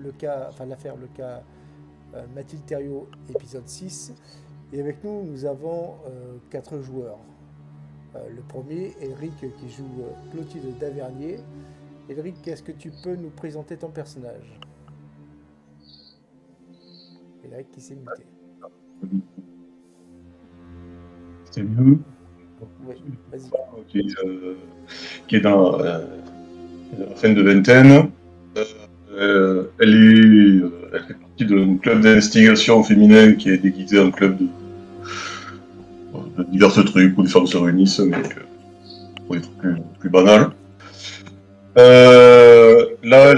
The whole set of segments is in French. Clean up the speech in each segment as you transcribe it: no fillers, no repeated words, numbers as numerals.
le cas Mathilde Thériault, épisode 6. Et avec nous, nous avons 4 joueurs. Le premier, Elric, qui joue Clotilde d'Avernier. Elric, est-ce que tu peux nous présenter ton personnage? Elric qui s'est muté. C'est mieux. Oui, vas-y. Qui est dans la fin de vingtaine. Elle fait partie d'un club d'investigation féminin qui est déguisé en club de divers trucs où les femmes se réunissent, mais pour des trucs plus banals. Là,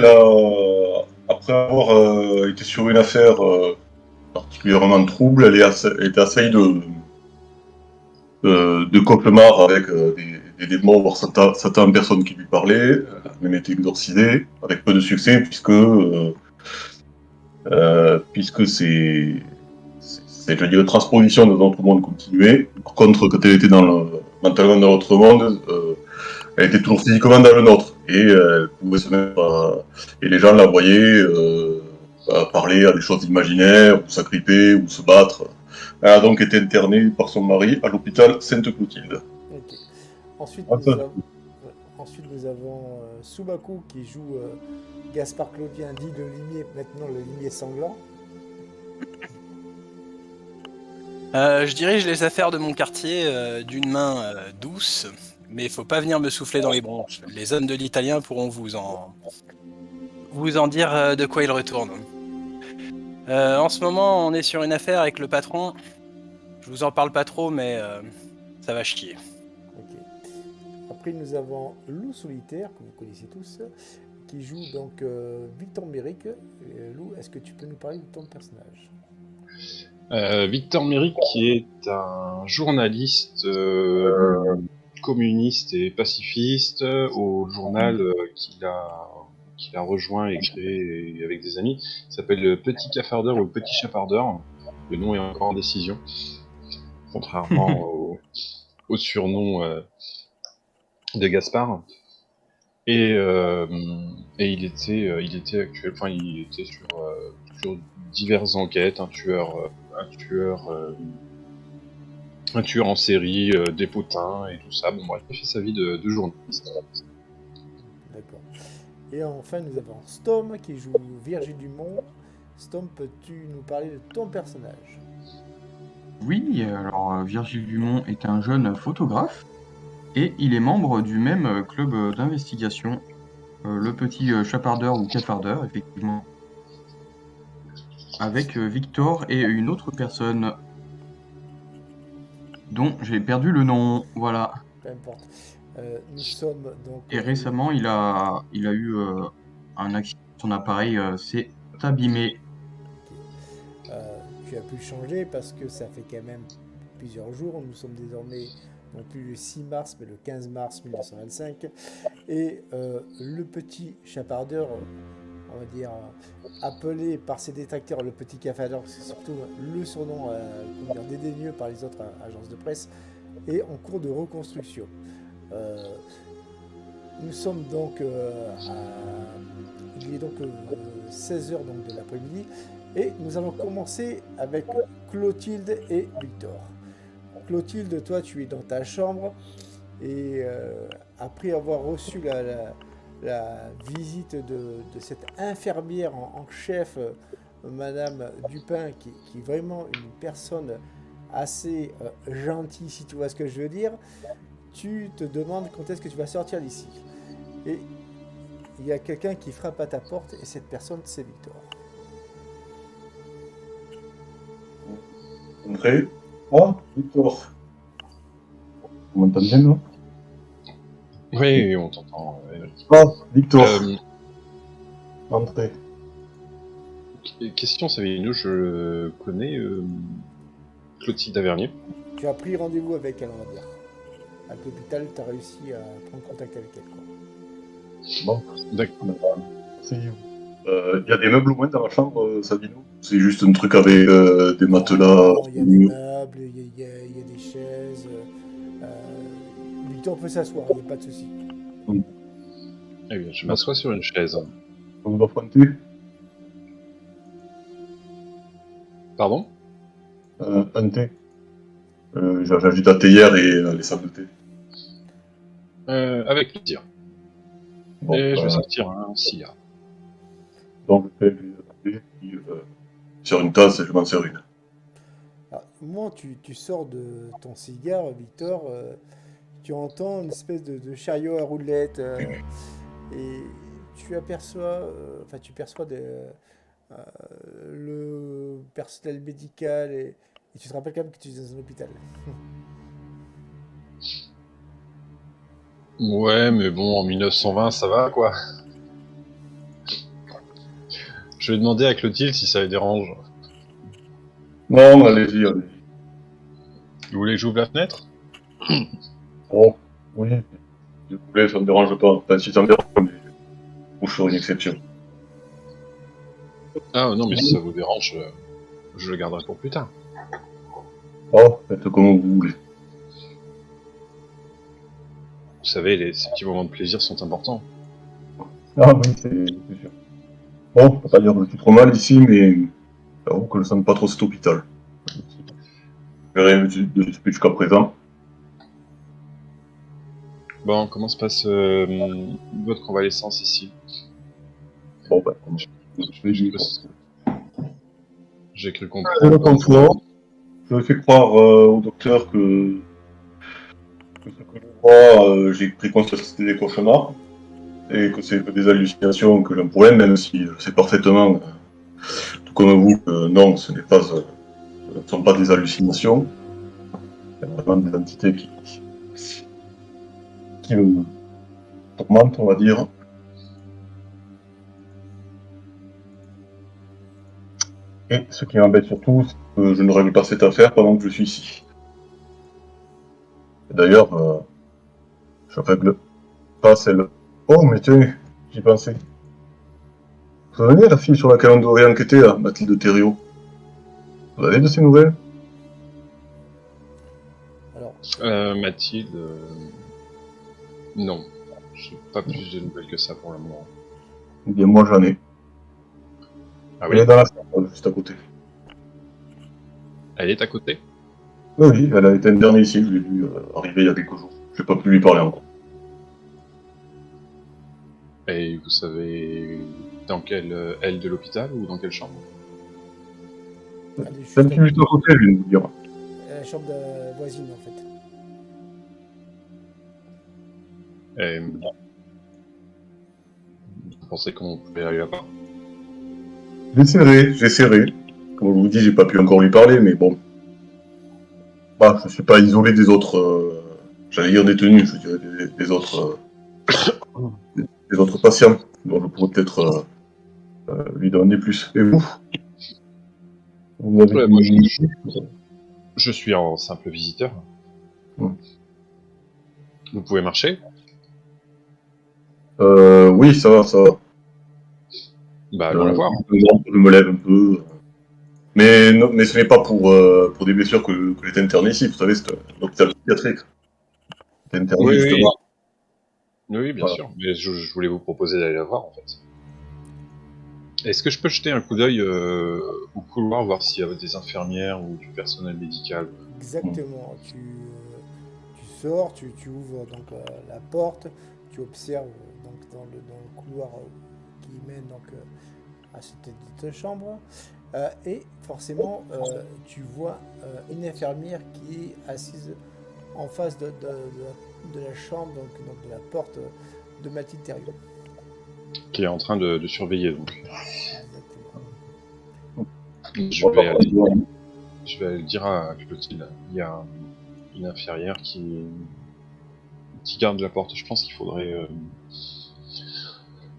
après avoir été sur une affaire particulièrement trouble, elle était assaillie de cauchemars avec des démons, voire Satan en personne qui lui parlait. Elle a même été exorcisée, avec peu de succès, puisque c'est je dirais, transposition de notre monde continué. Par contre, quand elle était mentalement dans notre monde, elle était toujours physiquement dans le nôtre. Et elle pouvait se mettre et les gens la voyaient parler à des choses imaginaires, ou s'agripper, ou se battre. Elle a donc été internée par son mari à l'hôpital Sainte-Clotilde. Ok. Ensuite, Ah, nous avons Subaku qui joue Gaspard Claudien, dit le limier, maintenant le limier sanglant. Je dirige les affaires de mon quartier d'une main douce, mais il faut pas venir me souffler dans les bronches. Les hommes de l'italien pourront vous en dire de quoi ils retournent. En ce moment, on est sur une affaire avec le patron. Je vous en parle pas trop, mais ça va chier. Ok. Après, nous avons Lou Solitaire, que vous connaissez tous, qui joue donc Victor Méric. Lou, est-ce que tu peux nous parler de ton personnage? Victor Méric, qui est un journaliste communiste et pacifiste au journal qu'il a rejoint et créé avec des amis. Il s'appelle le Petit Cafardeur ou le Petit Chapardeur. Le nom est encore en décision, contrairement au surnom de Gaspard. Et il était sur diverses enquêtes, un tueur en série, des potins et tout ça. Bon, bref, il fait sa vie de journaliste. D'accord. Et enfin, nous avons Stom qui joue Virgile Dumont. Stom, peux-tu nous parler de ton personnage? Oui, alors Virgile Dumont est un jeune photographe et il est membre du même club d'investigation, le Petit Chapardeur ou Cafardeur, effectivement, avec Victor et une autre personne dont j'ai perdu le nom, voilà. Peu importe. Nous sommes donc. Et récemment, il a eu un accident, son appareil s'est abîmé. Tu as pu changer parce que ça fait quand même plusieurs jours. Nous sommes désormais non plus le 6 mars, mais le 15 mars 1925. Et le petit chapardeur, on va dire, appelé par ses détracteurs le petit cafardeur, c'est surtout le surnom dédaigneux par les autres agences de presse, est en cours de reconstruction. Nous sommes donc il est donc 16h donc de l'après-midi et nous allons commencer avec Clotilde et Victor. Clotilde, toi tu es dans ta chambre et après avoir reçu la visite de cette infirmière en chef, Madame Dupin, qui est vraiment une personne assez gentille, si tu vois ce que je veux dire, tu te demandes quand est-ce que tu vas sortir d'ici. Et il y a quelqu'un qui frappe à ta porte et cette personne, c'est Victor. Entrez. Ah, Victor. Vous m'entendez bien, non? Oui, on t'entend. Ah, Victor. Entrez. Question Savino, je connais Clotilde d'Avernier. Tu as pris rendez-vous avec elle, on va dire. À l'hôpital, tu as réussi à prendre contact avec elle, quoi. Bon, d'accord. Il y a des meubles au moins dans la chambre, Savino? C'est juste un truc avec des matelas. Il y a des meubles, il y a des chaises. Victor peut s'asseoir, il n'y a pas de souci. Eh bien, je m'assois sur une chaise. On va pointer. Pardon? Un thé. J'ajoute ta théière et les sables de thé. Avec plaisir. Bon, Et je vais sortir un cigare. donc je fais le thé, puis sur une tasse et je m'en sers une. Alors, au moment où tu sors de ton cigare, Victor, tu entends une espèce de chariot à roulettes et tu aperçois, tu perçois le personnel médical et tu te rappelles quand même que tu es dans un hôpital. Ouais, mais bon, en 1920, ça va, quoi. Je vais demander à Clotilde si ça les dérange. Non, allez-y, allez-y. Vous voulez que j'ouvre la fenêtre? Oh, oui, si vous voulez, ça me dérange pas. Enfin, si ça me dérange, mais je ferai une exception. Ah non, mais si ça vous dérange, je le garderai pour plus tard. Oh, faites comme vous voulez. Vous savez, ces petits moments de plaisir sont importants. Ah oui, c'est sûr. Bon, on va pas dire que je suis trop mal ici, mais j'avoue que je sens pas trop cet hôpital. Je verrai jusqu'à présent. Bon, comment se passe votre convalescence ici? Bon, ben, je vais lui. J'ai cru Je comprendre. le conçois. Je fais croire au docteur que ce que je vois, j'ai pris conscience que c'était des cauchemars et que c'est que des hallucinations que j'ai un problème, même si je sais parfaitement, tout comme vous, que non, ce ne sont pas des hallucinations. Il y a vraiment des entités qui me tourmentent, on va dire. Et ce qui m'embête surtout, c'est que je ne règle pas cette affaire pendant que je suis ici. Et d'ailleurs, je règle pas celle. Oh, mais tiens, j'y pensais. Vous savez, la fille sur laquelle on devrait enquêter, là, Mathilde Thériault. Vous avez de ces nouvelles? Alors, Mathilde, non. J'ai pas plus de nouvelles que ça pour le moment. Eh bien, moi, j'en ai. Ah Elle oui? est dans la chambre, juste à côté. Elle est à côté? Oui, oui, elle a été internée ici, je l'ai vu arriver il y a quelques jours. J'ai pas pu lui parler encore. Et vous savez dans quelle aile de l'hôpital ou dans quelle chambre? elle est juste 28 minutes à côté, je viens de vous dire. la chambre voisine en fait. Et vous pensez qu'on peut aller là-bas? J'essaierai. Comme je vous dis, j'ai pas pu encore lui parler, mais bon. Bah, je suis pas isolé des autres, j'allais dire détenus, je dirais des autres patients, dont je pourrais peut-être lui donner plus. Et vous? Vous avez Ouais, du... moi, je suis en simple visiteur. Vous pouvez marcher? Oui, ça va, ça va. Bah, allons la voir. Je me lève un peu. Mais, non, mais ce n'est pas pour des blessures que j'étais interné ici. Vous savez, c'est un hôpital psychiatrique. J'étais interné Oui, oui. justement. Oui, bien Voilà. sûr. Mais je voulais vous proposer d'aller la voir, en fait. Est-ce que je peux jeter un coup d'œil au couloir, voir s'il y a des infirmières ou du personnel médical? Exactement. Tu sors, tu ouvres donc la porte, tu observes donc dans le couloir qui mène donc à cette dite chambre. Et forcément, tu vois une infirmière qui est assise en face de la chambre, donc de la porte de Mathilde Thériault. Qui est en train de surveiller, donc. Exactement. Je vais aller dire à Clotilde. Il y a une infirmière qui garde la porte. Je pense qu'il faudrait...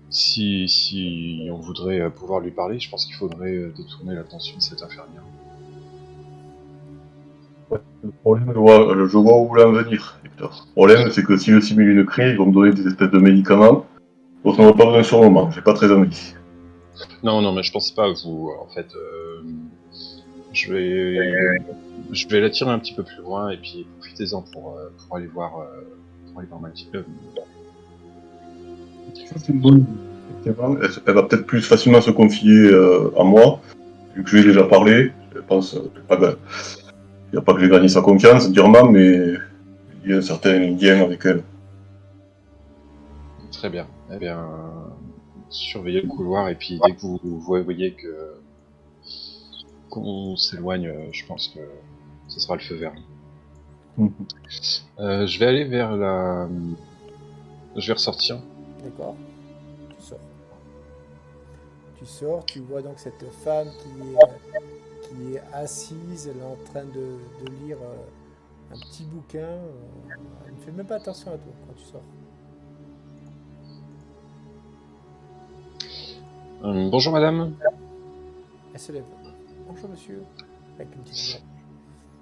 si on voudrait pouvoir lui parler, je pense qu'il faudrait détourner l'attention de cette infirmière. Le problème, je vois où vous voulez en venir, Victor. Le problème, c'est que si je simule une crise, ils vont me donner des espèces de médicaments. Donc, on n'aura pas besoin sur le moment. J'ai pas très envie. Non, non, mais je pense pas à vous. En fait, je vais l'attirer un petit peu plus loin et puis profitez-en pour aller voir Mathilde. Ça, c'est une bonne idée. Effectivement, elle va peut-être plus facilement se confier à moi, vu que je lui ai déjà parlé. pense. Il n'y a pas que j'ai gagné sa confiance, durement, mais il y a un certain lien avec elle. Très bien. Eh bien, surveillez le couloir et puis dès que vous voyez qu'on s'éloigne, je pense que ce sera le feu vert. Je vais aller vers la... Je vais ressortir. D'accord. Tu sors, tu vois donc cette femme qui est assise, elle est en train de lire un petit bouquin. Elle ne fait même pas attention à toi quand tu sors. Bonjour madame. Elle se lève. Bonjour monsieur. Avec une petite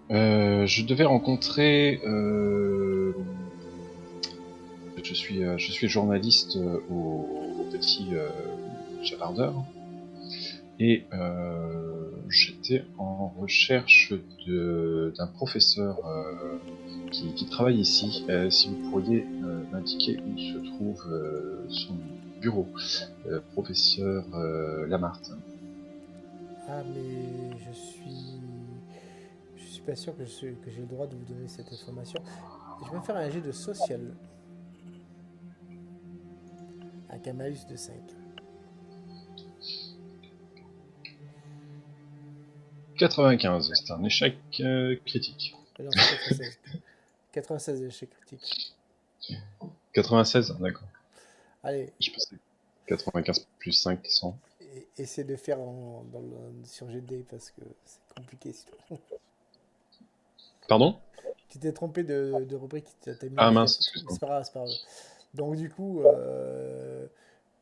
voix. Je devais rencontrer... Je suis journaliste au Petit Chapardeur. Et j'étais en recherche d'un professeur qui travaille ici. Si vous pourriez m'indiquer où se trouve son bureau, professeur Lamarthe. Ah mais je suis pas sûr que j'ai le droit de vous donner cette information. Je vais faire un jet de social. Avec un malus de 5. 95, c'est un échec critique. Non, c'est 96. 96 échecs critiques. 96, d'accord. Allez, Je pensais 95 plus 5, 100. essaie de faire sur GD parce que c'est compliqué sinon. Pardon? Tu t'es trompé de rubrique. T'as mis Ah mince, excuse-moi. C'est pas grave, c'est pas grave. Donc du coup,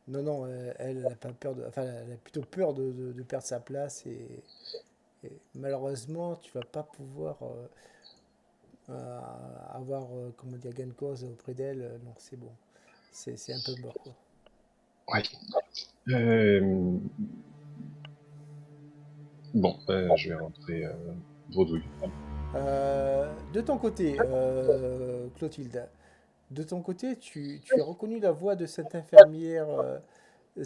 non, elle a pas peur enfin, elle a plutôt peur de perdre sa place et malheureusement, tu vas pas pouvoir avoir, comment dire, gain de cause auprès d'elle. Donc c'est bon, c'est un peu mort quoi. Ouais. Bon, je vais rentrer bredouille. De ton côté, Clotilde, de ton côté, tu as reconnu la voix de cette infirmière. Elle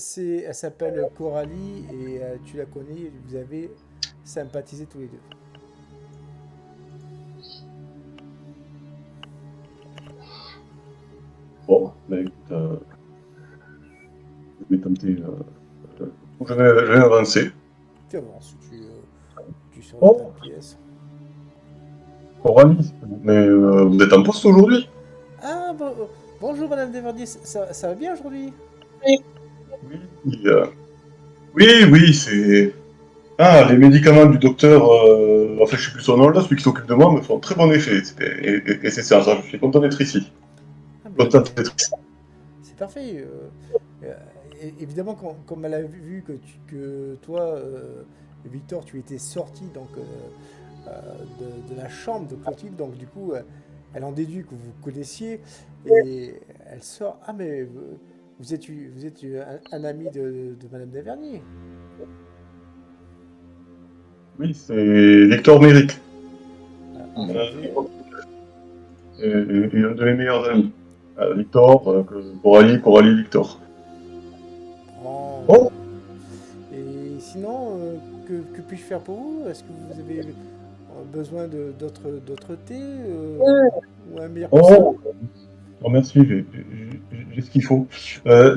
s'appelle Coralie et tu la connais. Vous avez sympathisé tous les deux. Bon, bah écoute, je vais tenter. Je vais avancer. Tu avances, tu sors de Oh, ta pièce. Coralie, mais vous êtes en poste aujourd'hui? Ah, bonjour Madame Deverdier, ça va bien aujourd'hui? Oui, oui, c'est. Ah, les médicaments du docteur, enfin je sais plus son nom là, celui qui s'occupe de moi, me font très bon effet. Et c'est ça, je suis content d'être ici. Ah, mais Content d'être ici. c'est parfait. Euh, Évidemment, comme elle a vu que toi, Victor, tu étais sorti donc, de la chambre de Clotilde, donc du coup, elle en déduit que vous vous connaissiez et elle sort. Ah, mais vous êtes un ami de Madame Devernier. Oui, c'est Victor Méric, Enchanté. et un de mes meilleurs amis. Victor, Coralie, Victor. Oh. Oh, Et sinon, que puis-je faire pour vous? Est-ce que vous avez besoin d'autres thés ou un meilleur que ça? oh, oh, merci, j'ai ce qu'il faut.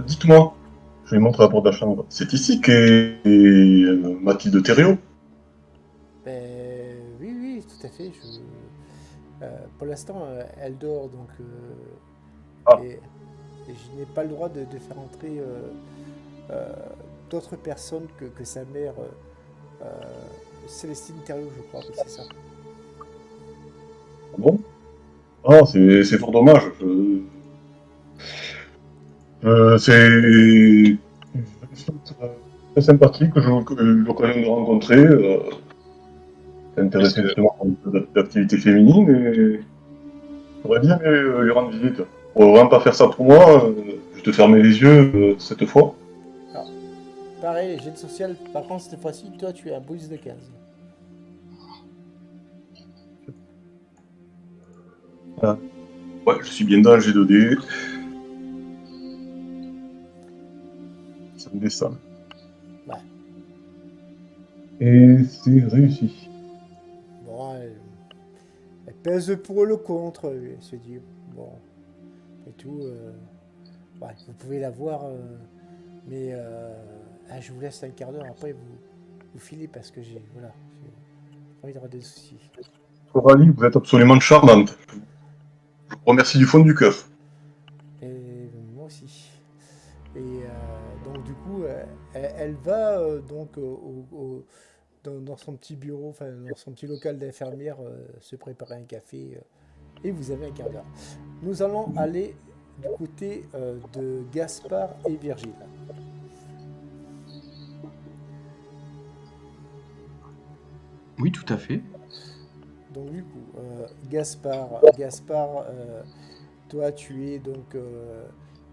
Dites-moi, je lui montre la porte de la chambre. C'est ici qu'est Mathilde Thériault. Ben, oui, tout à fait. Pour l'instant, elle dort, donc Ah, et je n'ai pas le droit de faire entrer euh, d'autres personnes que sa mère, euh, Célestine Thériault, je crois, oui, c'est ça. bon? Ah, c'est fort dommage. C'est très sympathique, que j'ai eu l'occasion de rencontrer. Est-ce Intéressé que, justement par l'activité féminine et j'aurais bien aimé lui rendre visite. Pour vraiment pas faire ça pour moi, je te fermer les yeux cette fois. Alors, pareil, jet de social, par contre, cette fois-ci, toi, tu as un bonus de 15. Ah. Ouais, je suis bien dans le G2D. Ça me descend. Ouais. Et c'est réussi. pèse pour le contre. Il se dit, bon, et tout. Ouais, vous pouvez la voir, mais je vous laisse un quart d'heure. Après, vous filez parce que j'ai pas envie d'avoir des soucis. Coralie, vous êtes absolument charmante. Je vous remercie du fond du cœur. Et moi aussi. Et donc du coup, elle va donc dans son petit bureau, enfin dans son petit local d'infirmière, se préparer un café. Et vous avez un quart d'heure. Nous allons aller du côté de Gaspard et Virgile. Oui, tout à fait. Donc du coup, Gaspard, toi tu es donc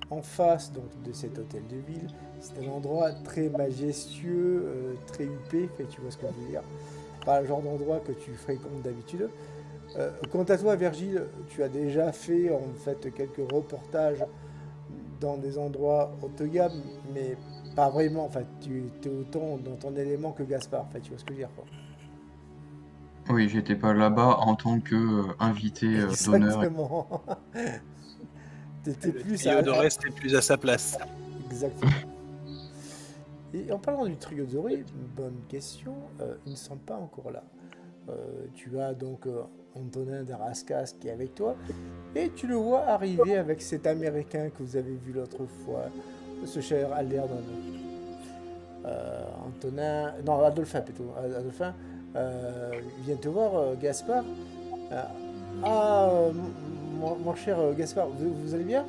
en face donc, de cet hôtel de ville. C'est un endroit très majestueux, très huppé, tu vois ce que je veux dire. Pas le genre d'endroit que tu fréquentes d'habitude. Quant à toi, Virgile, tu as déjà fait en fait quelques reportages dans des endroits haut de gamme, mais pas vraiment. En fait, tu es autant dans ton élément que Gaspard. En fait, tu vois ce que je veux dire, quoi. Oui, j'étais pas là-bas en tant que invité d'honneur. Exactement. T'étais Le plus trio de reste est plus à sa place. Exactement. Et en parlant du trio doré, bonne question, ils ne sont pas encore là. Tu as donc Antonin Darascas qui est avec toi, et tu le vois arriver avec cet Américain que vous avez vu l'autre fois, ce cher Alderdon. Antonin, non, Adolphin plutôt. Adolphin vient te voir, Gaspard. Euh, mon cher Gaspard, vous allez bien?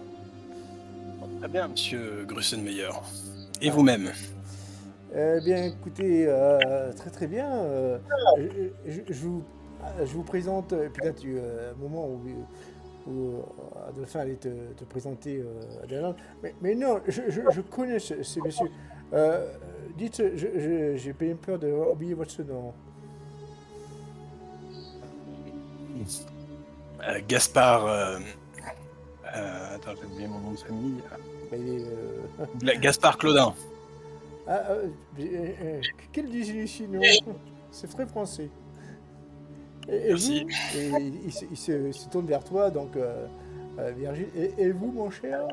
Très bien, monsieur Grussenmeyer. Et Ah. vous-même? Bien, écoutez, très très bien. Je vous présente, peut-être un moment où Adolphin allait te présenter Adrien. Mais non, je connais ce monsieur. Euh, Dites, j'ai bien peur d'oublier votre nom. Gaspard. Attends, j'ai oublié mon nom de famille. Mais il est, Gaspard Claudin. ah, quelle désillusion. C'est très français. Et Merci. vous, et il se tourne vers toi, donc Virgile. Et vous, mon cher?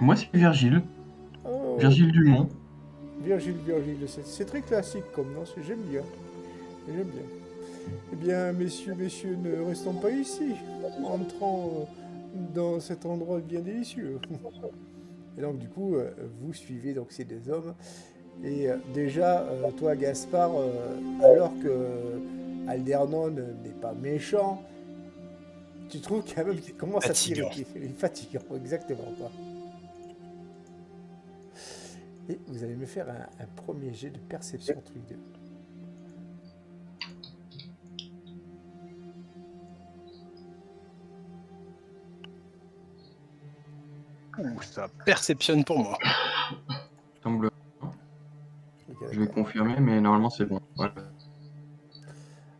Moi, c'est Virgile. Oh, Virgile Dumont. Virgile, c'est très classique comme nom, j'aime bien. J'aime bien. Eh bien, messieurs, ne restons pas ici. Entrons dans cet endroit bien délicieux. Et donc, du coup, vous suivez donc ces deux hommes. Et déjà, toi, Gaspard, alors que Aldernon n'est pas méchant, tu trouves quand même qu'il commence à Fatigant. t'irriter. Il est fatigant, exactement. Quoi. Et vous allez me faire un premier jet de perception tous les deux. Ouh, ça perceptionne pour moi. Semble... Ok, Je vais d'accord. confirmer, mais normalement, c'est bon. Voilà.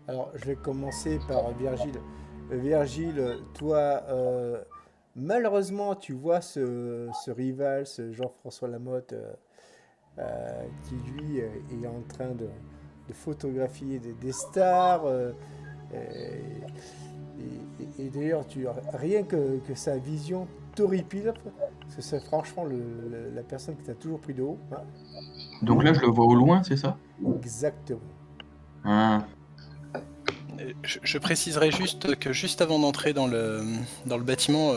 Alors, je vais commencer par Virgile. Virgile, toi, malheureusement, tu vois ce rival, ce Jean-François Lamotte, qui lui est en train de photographier des stars. Et d'ailleurs, rien que sa vision t'horripile, parce que c'est franchement la personne qui t'a toujours pris de haut. Hein. Donc là, je le vois au loin, c'est ça? Exactement. Ah. Je préciserai juste que juste avant d'entrer dans le bâtiment,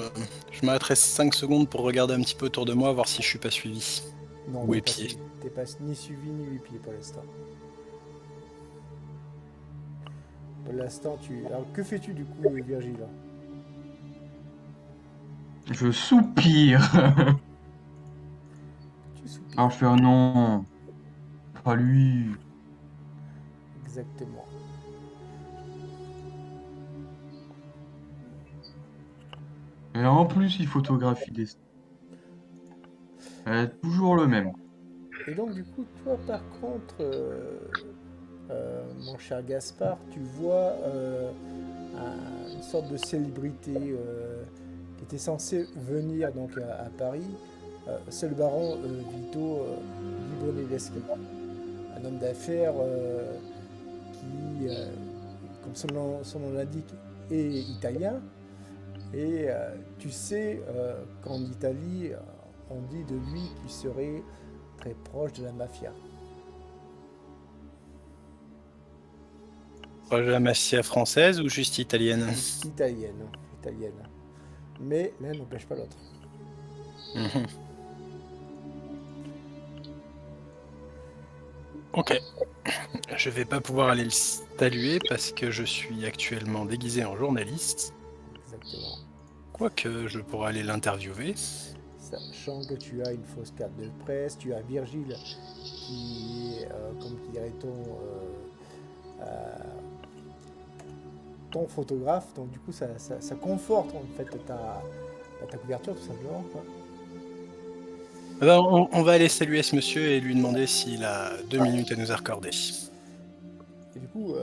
je m'arrêterai 5 secondes pour regarder un petit peu autour de moi, voir si je suis pas suivi. Non, Ou t'es pas épié. suivi. T'es pas ni suivi ni épié pour l'instant. Pour l'instant, Alors, que fais-tu du coup, Virgile? Je soupire. Tu soupires. Alors je fais un non. Pas lui. Exactement. Et en plus, il photographie des... toujours le même. Et donc, du coup, toi, par contre, mon cher Gaspard, tu vois une sorte de célébrité qui était censée venir donc à Paris. C'est le baron Vito Di Brunelleschi, un homme d'affaires qui, comme son nom l'indique, est italien. Et tu sais qu'en Italie, on dit de lui qu'il serait très proche de la mafia. Proche de la mafia française ou juste italienne? Italienne. Mais l'un n'empêche pas l'autre. Mhm. Ok. Je vais pas pouvoir aller le saluer parce que je suis actuellement déguisé en journaliste. Exactement. Quoique je pourrais aller l'interviewer. Sachant que tu as une fausse carte de presse, tu as Virgile qui est, comme dirait-on, ton photographe. Donc du coup, ça conforte en fait ta couverture tout simplement, quoi. Ben, on va aller saluer ce monsieur et lui demander s'il a 2 minutes à nous accorder. Et du coup,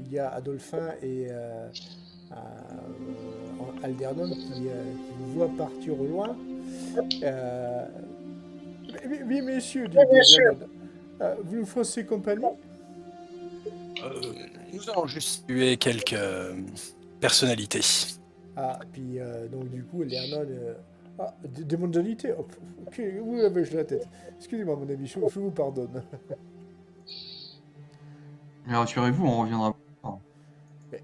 il y a Adolphin et Aldernon qui vous voient partir au loin. Oui, messieurs, dit Aldernon. Vous nous faites compagnie? Nous allons juste saluer quelques personnalités. Ah, puis donc du coup, Aldernon... des mondialités. Oh, ok, vous avez la tête. Excusez-moi, mon ami, je vous pardonne. Mais rassurez-vous, on reviendra pas.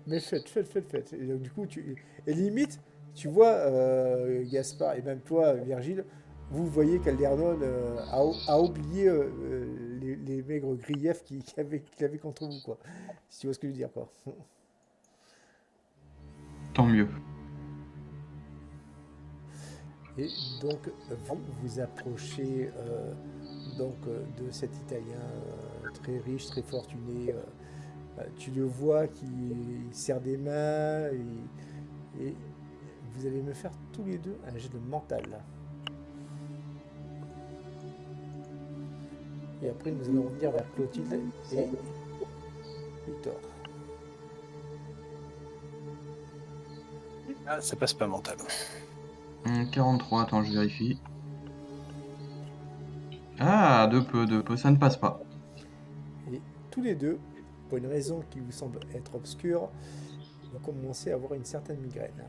Mais faites. Et donc, du coup, et limite, tu vois, Gaspard, et même toi, Virgile, vous voyez qu'Aldernon a oublié les maigres griefs qu'il avait contre vous, quoi. Si tu vois ce que je veux dire, quoi. Tant mieux. Et donc, vous approchez de cet Italien très riche, très fortuné. Tu le vois qui serre des mains et vous allez me faire tous les deux un jet de mental. Et après, nous allons revenir vers Clotilde et Victor. Ah, ça passe pas mental. 43, attends, je vérifie. Ah, de peu, ça ne passe pas. Et tous les deux, pour une raison qui vous semble être obscure, vous commencez à avoir une certaine migraine.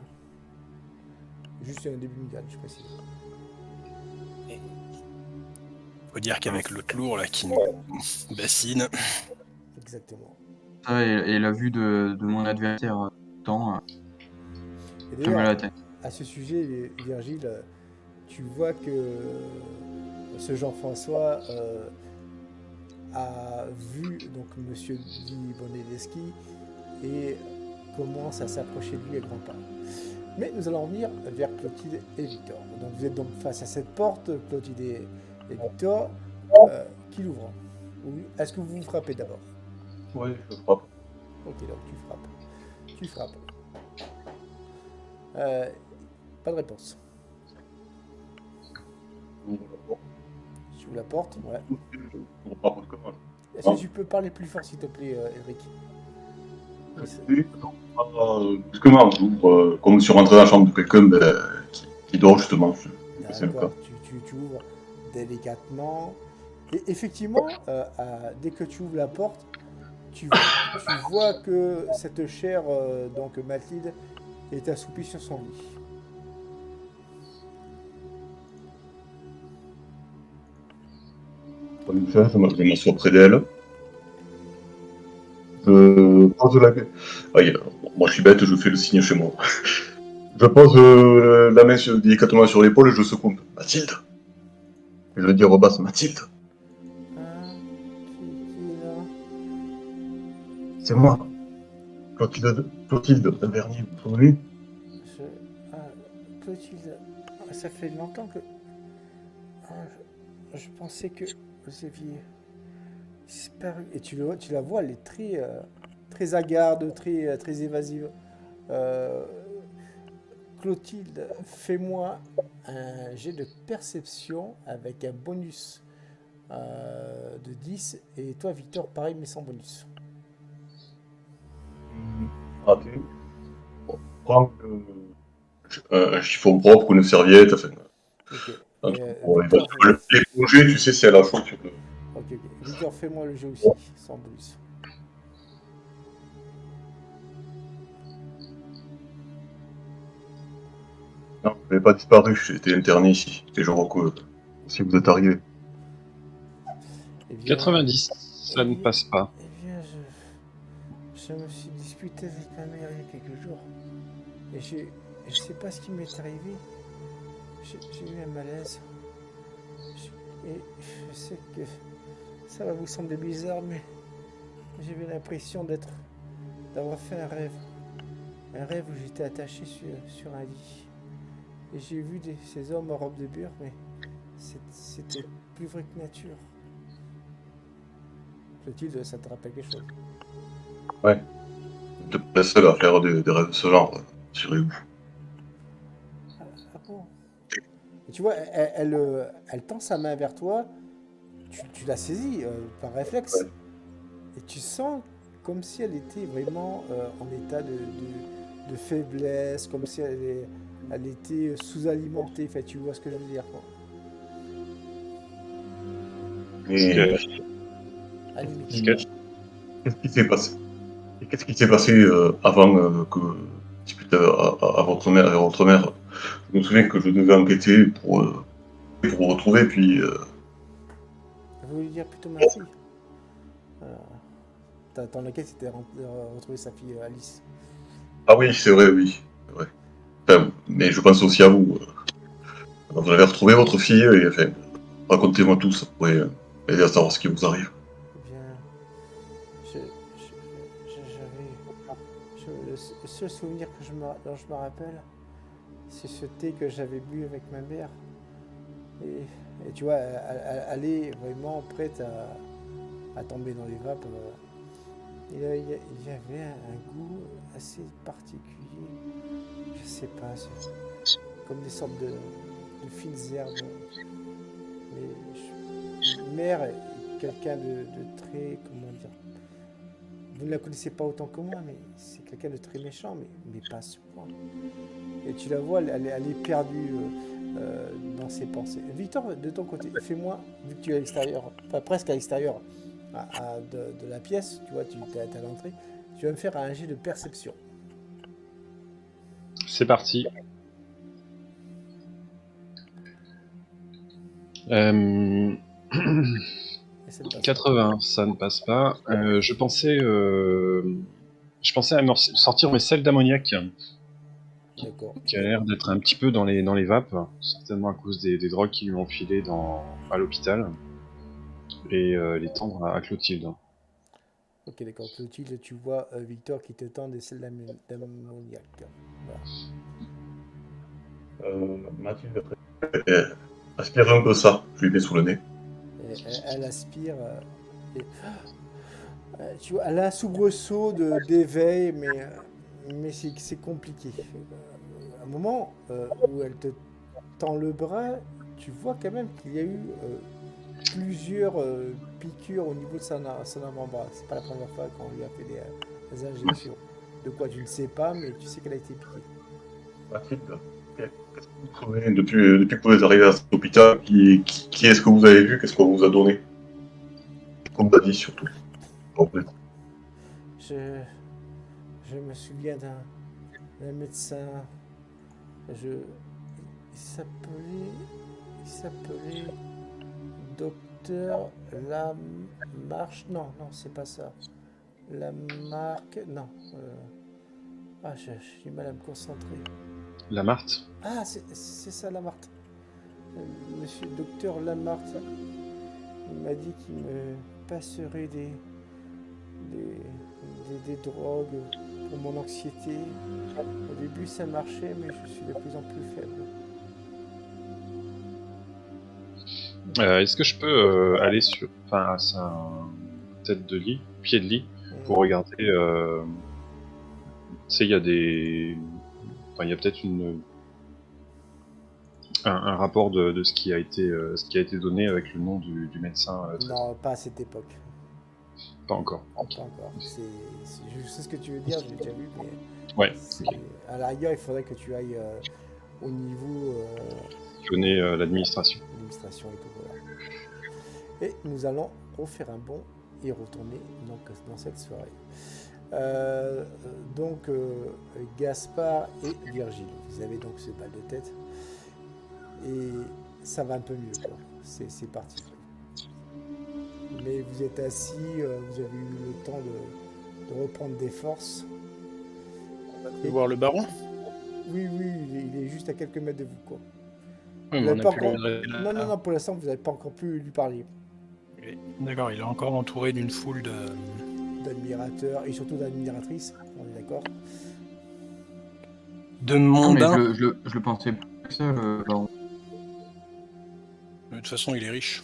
Juste un début de migraine, je précise. Faut dire qu'avec l'autre lourd là qui nous bassine. Exactement. Ça, et la vue de mon adversaire tout le temps, Et ça me d'ailleurs, la tête. à ce sujet, Virgile, tu vois que ce Jean-François a vu donc Monsieur Di Boneleschi et commence à s'approcher de lui à grands pas. Mais nous allons revenir vers Clotilde et Victor. Donc vous êtes donc face à cette porte, Clotilde et Victor, qui l'ouvrent. Est-ce que vous vous frappez d'abord? Oui, je frappe. Ok, donc tu frappes. Pas de réponse. Tu ouvres la porte, ouais. On frappe comment? Est-ce que tu peux parler plus fort, s'il te plaît, Eric? Brusquement, j'ouvre comme si je rentrais dans la chambre de quelqu'un qui dort justement. C'est le cas. D'accord, tu ouvres délicatement. Et effectivement, dès que tu ouvres la porte, tu vois que cette chère, donc Mathilde, est assoupie sur son lit. Je m'assois près d'elle. Je pose la... Aïe, moi je suis bête, je fais le signe chez moi. Je pose la main délicatement sur l'épaule et je secoue. Mathilde. Et je dis au basse, Mathilde. Qui est là? C'est moi. Clotilde Tavernier, vous vous souvenez? Clotilde, ça fait longtemps que... je pensais que vous aviez disparu. Et tu la vois, elle est très hagarde, très évasive. Clotilde, fais-moi un jet de perception avec un bonus de 10. Et toi, Victor, pareil, mais sans bonus. Raté. Bon, prends un chiffon propre ou une serviette. Enfin, Ok. un truc pour l'éponger, tu sais, si elle a chaud sur le... Ok. Victor, fais-moi le jeu aussi, sans bonus. n'avais pas disparu, j'étais interné ici. Et je vois que si vous êtes arrivé. Eh bien, 90, ça ne passe pas. Eh bien, je me suis disputé avec ma mère il y a quelques jours. Et je sais pas ce qui m'est arrivé. J'ai eu un malaise. Et je sais que ça va vous sembler bizarre, mais j'avais l'impression d'avoir fait un rêve. Un rêve où j'étais attaché sur un lit. Et j'ai vu ces hommes en robe de bure, mais c'était plus vrai que nature. Clotilde, ça te rappelle quelque chose? Ouais. Vous êtes pas seul à faire des rêves de ce genre, rassurez-vous. Ah bon? Et tu vois, elle tend sa main vers toi, tu la saisis par réflexe, Ouais. et tu sens comme si elle était vraiment en état de faiblesse, comme si elle était sous-alimentée. Enfin, tu vois ce que je veux dire, quoi. Mais À la limite. Sketch. qu'est-ce qui s'est passé? Et qu'est-ce qui s'est passé avant que vous discutiez à votre mère et à votre mère? Je me souviens que je devais enquêter pour vous retrouver, puis Je voulais dire plutôt ma fille. Ton enquête, c'était de retrouver sa fille Alice. ah oui, c'est vrai, oui. C'est vrai. Enfin, mais je pense aussi à vous. Vous avez retrouvé votre fille, et enfin, racontez-moi tout, ça pourrait m'aider à savoir ce qui vous arrive. Eh bien, j'avais. Le seul souvenir dont je me rappelle, c'est ce thé que j'avais bu avec ma mère. Et tu vois, elle est vraiment prête à tomber dans les vapes. Il y avait un goût assez particulier. Je sais pas, c'est comme des sortes de fines herbes. Ma mère est quelqu'un de très, comment dire, vous ne la connaissez pas autant que moi, mais c'est quelqu'un de très méchant, mais pas à ce point. Et tu la vois, elle est perdue dans ses pensées. Victor, de ton côté, fais-moi, vu que tu es à l'extérieur, enfin presque à l'extérieur de la pièce, tu vois, tu es à l'entrée, tu vas me faire un jet de perception. C'est parti. Et ça ne passe 80, ça ne passe pas. Je pensais à sortir mes sels d'ammoniac, pas. D'accord. qui a l'air d'être un petit peu dans les vapes, certainement à cause des drogues qui lui ont filé à l'hôpital, et les tendre à Clotilde. Ok, d'accord. Clotilde, tu vois Victor qui te tend des sels d'ammoniac. Voilà. Mathilde, aspirez un peu ça, je lui mets sous le nez. Elle aspire. Et, tu vois, elle a un soubresaut d'éveil, mais c'est compliqué. À un moment où elle te tend le bras, tu vois quand même qu'il y a eu plusieurs piqûres au niveau de son avant-bras. C'est pas la première fois qu'on lui a fait des injections. De quoi tu ne sais pas, mais tu sais qu'elle a été piquée. Mathilde, qu'est-ce que vous trouvez depuis que vous êtes arrivé à cet hôpital? Qui est-ce que vous avez vu? Qu'est-ce qu'on vous a donné? Qu'on vous a dit surtout. En fait. Je, je me souviens d'un médecin. Il s'appelait Docteur Lamarche. Non, non, c'est pas ça. La marque. Non. J'ai du mal à me concentrer. La Marthe. Ah, c'est ça, Lamarthe. Monsieur Docteur Lamarthe, il m'a dit qu'il me passerait des drogues pour mon anxiété. Au début, ça marchait, mais je suis de plus en plus faible. Est-ce que je peux aller à sa tête de lit, pied de lit, pour regarder tu sais, il y a il y a peut-être un rapport de ce qui a été donné avec le nom du médecin. Non, pas à cette époque. Pas encore. Pas encore. Je sais ce que tu veux dire, j'ai déjà vu, mais Ouais. Ok. à la rigueur, il faudrait que tu ailles au niveau Je connais l'administration. administration et tout. Voilà. Et nous allons refaire un bond et retourner donc, dans cette soirée. Donc, Gaspard et Virgile, vous avez donc ce bal de tête. et ça va un peu mieux, quoi. C'est parti. Mais vous êtes assis, vous avez eu le temps de reprendre des forces. Et voir le baron. Oui, il est juste à quelques mètres de vous, quoi. Oui, Vous mais on n'avez a pas pu encore... le- Non, pour l'instant, vous n'avez pas encore pu lui parler. D'accord, il est encore entouré d'une foule de D'admirateurs et surtout d'admiratrices, on est d'accord. de Non, mais mondains. je le pensais plus que ça, le baron. De toute façon, il est riche.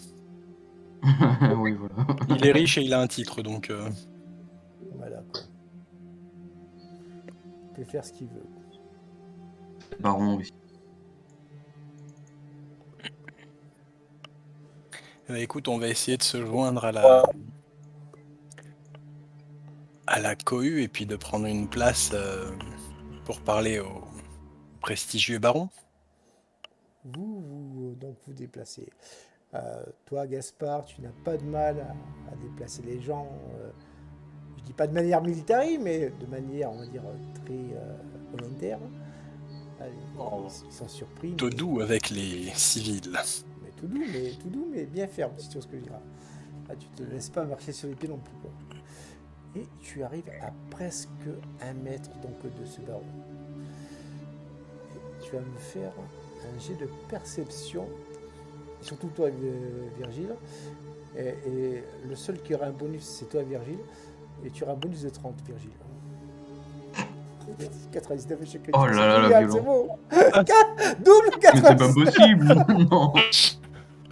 Oui, voilà. Il est riche et il a un titre, donc Voilà, quoi. Il peut faire ce qu'il veut. Baron aussi. écoute, on va essayer de se joindre à la cohue et puis de prendre une place pour parler au prestigieux baron. Donc vous déplacez. Toi, Gaspard, tu n'as pas de mal à déplacer les gens. Je dis pas de manière militaire, mais de manière, on va dire, très volontaire. Ils sont surpris. Plutôt doux avec les civils. Mais tout doux, mais bien ferme, si tu vois ce que je veux dire. Ah, tu te laisses pas marcher sur les pieds non plus, quoi. Et tu arrives à presque 1 mètre donc, de ce baron. Et tu vas me faire un jet de perception, surtout toi, Virgile. Et le seul qui aura un bonus, c'est toi, Virgile. Et tu auras un bonus de 30, Virgile. 99 échecs critiques. Oh là là, la C'est violence. bon. Double Mais c'est pas 99. possible. Non.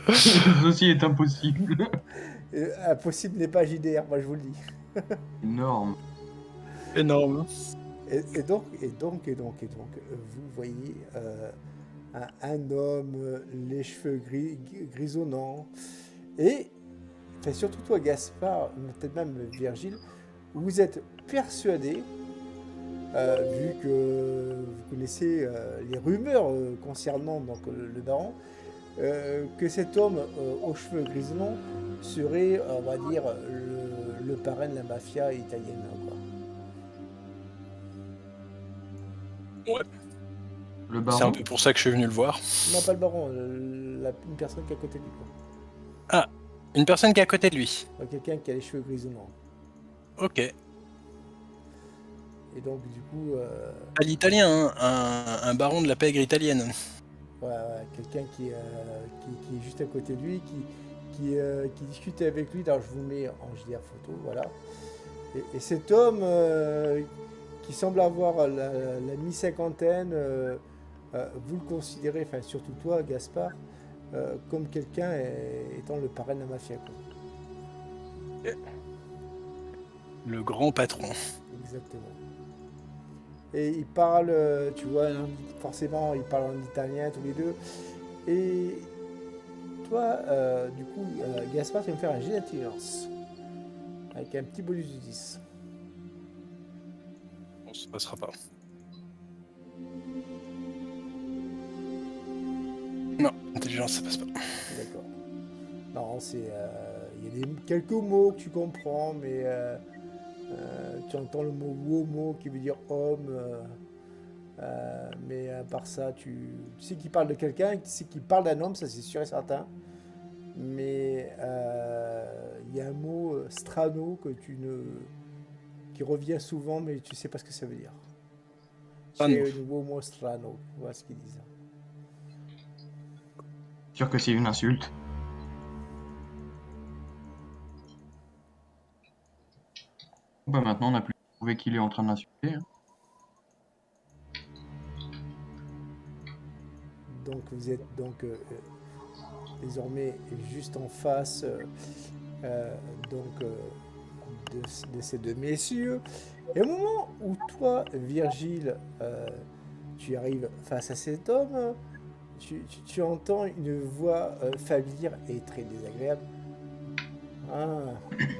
Ceci est impossible. Impossible n'est pas JDR, moi je vous le dis. Énorme. Énorme. Et donc, vous voyez un homme, les cheveux grisonnants, et enfin, surtout toi, Gaspard, peut-être même Virgile, vous êtes persuadé, vu que vous connaissez les rumeurs concernant donc, le baron, que cet homme aux cheveux grisonnants serait, on va dire, le parrain de la mafia italienne, quoi. Ouais. Le C'est un baron. peu pour ça que je suis venu le voir. Non, pas le baron, une personne qui est à côté de lui, quoi. Ah, une personne qui est à côté de lui. Quelqu'un qui a les cheveux grisonnants. Ok. Et donc, du coup, À l'italien, hein, un baron de la pègre italienne. quelqu'un qui est juste à côté de lui, qui discute avec lui. Alors, je vous mets en JDR photo, voilà. Et cet homme qui semble avoir la mi-cinquantaine, vous le considérez, enfin surtout toi, Gaspard, comme quelqu'un étant le parrain de la mafia, quoi. Le grand patron. Exactement. Et ils parlent, tu vois, forcément, ils parlent en italien tous les deux. Et toi, du coup, Gaspard, tu vas me faire un jet d'intelligence. Avec un petit bonus de 10. Bon, ça passera pas. Non, intelligence, ça passe pas. D'accord. Non, c'est. Il y a quelques mots que tu comprends, mais tu entends le mot uomo qui veut dire homme. Mais à part ça, tu sais qu'il parle de quelqu'un, tu sais qu'il parle d'un homme, ça c'est sûr et certain. Mais il y a un mot strano que qui revient souvent, mais tu sais pas ce que ça veut dire. Ah C'est non. un uomo strano, voilà ce qu'ils disent. Sûr que c'est une insulte. Bah maintenant, on a plus prouvé qu'il est en train d'insulter. Hein. Donc vous êtes donc désormais juste en face de ces deux messieurs. Et au moment où toi, Virgile, tu arrives face à cet homme, tu entends une voix familière et très désagréable. Ah,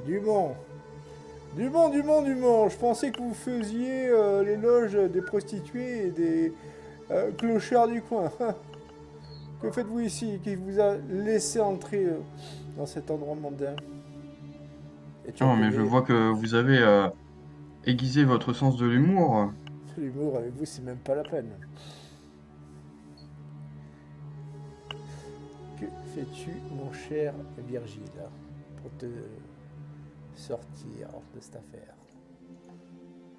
Dumont. Je pensais que vous faisiez l'éloge des prostituées et des clochards du coin. Que faites-vous ici? Qui vous a laissé entrer dans cet endroit mondain? Et tu Non, mais je reconnais vois que vous avez aiguisé votre sens de l'humour. l'humour avec vous, c'est même pas la peine. fais-tu, mon cher Virgile, pour te sortir de cette affaire?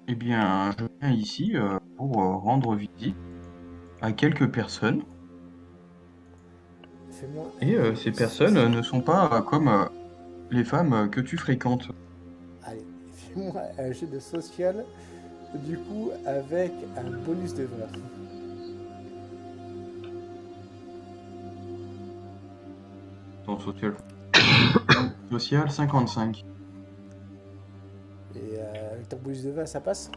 Eh bien, je viens ici pour rendre visite à quelques personnes. Fais-moi Et un jet ces de personnes social. ne sont pas comme les femmes que tu fréquentes. Allez, fais-moi un jet de social, du coup, avec un bonus de 20. Ton social. Social 55. Et avec ton bonus de 20, ça passe.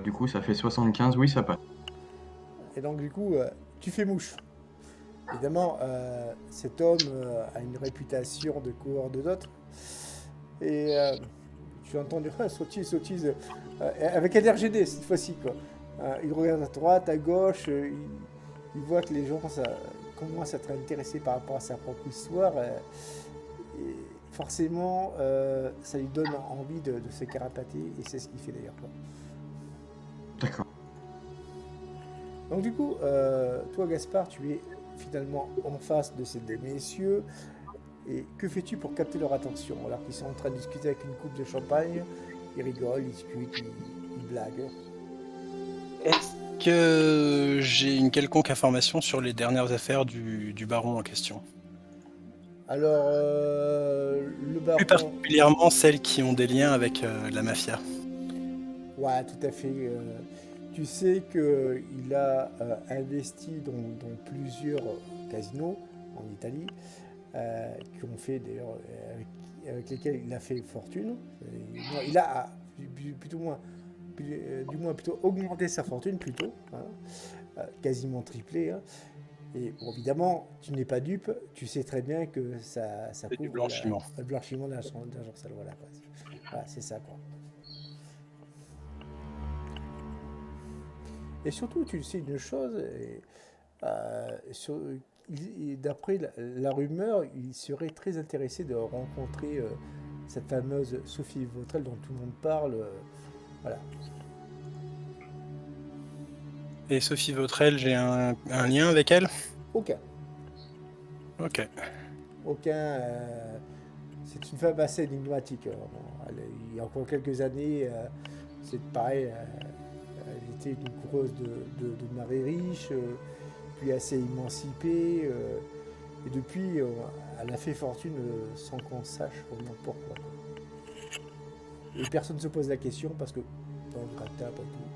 Du coup, ça fait 75, oui, ça passe. Et donc, du coup, tu fais mouche. Évidemment, cet homme a une réputation de coureur de d'autres. Et tu entends dire ah, sottise, avec un RGD cette fois-ci, quoi. Il regarde à droite, à gauche, il voit que les gens commencent à être intéressés par rapport à sa propre histoire. Et forcément, ça lui donne envie de se carapater, et c'est ce qu'il fait d'ailleurs, quoi. D'accord. Donc du coup, toi Gaspard, tu es finalement en face de ces deux messieurs. Et que fais-tu pour capter leur attention alors qu'ils sont en train de discuter avec une coupe de champagne? Ils rigolent, ils discutent, ils blaguent. Est-ce que j'ai une quelconque information sur les dernières affaires du baron en question? Alors, le Plus baron, particulièrement celles qui ont des liens avec la mafia. ouais, tout à fait. Tu sais qu'il a investi dans plusieurs casinos en Italie, qui ont fait d'ailleurs, avec lesquels il a fait fortune. Non, il a plutôt moins, du moins plutôt augmenté sa fortune plutôt, hein, quasiment triplé, hein. Et bon, évidemment, tu n'es pas dupe, tu sais très bien que ça C'est du couvre blanchiment. le blanchiment d'argent sale. Voilà, quoi. Voilà, c'est ça, quoi. Et surtout, tu sais une chose, d'après la rumeur, il serait très intéressé de rencontrer cette fameuse Sophie Vautrel dont tout le monde parle. Voilà. Et Sophie Vautrel, j'ai un lien avec elle? Aucun. Ok. Aucun. C'est une femme assez énigmatique. Il y a encore quelques années, c'est pareil. Elle était une coureuse de marée riche, puis assez émancipée. Et depuis, elle a fait fortune sans qu'on sache vraiment pourquoi. Et personne ne se pose la question parce que dans le gratin, après tout,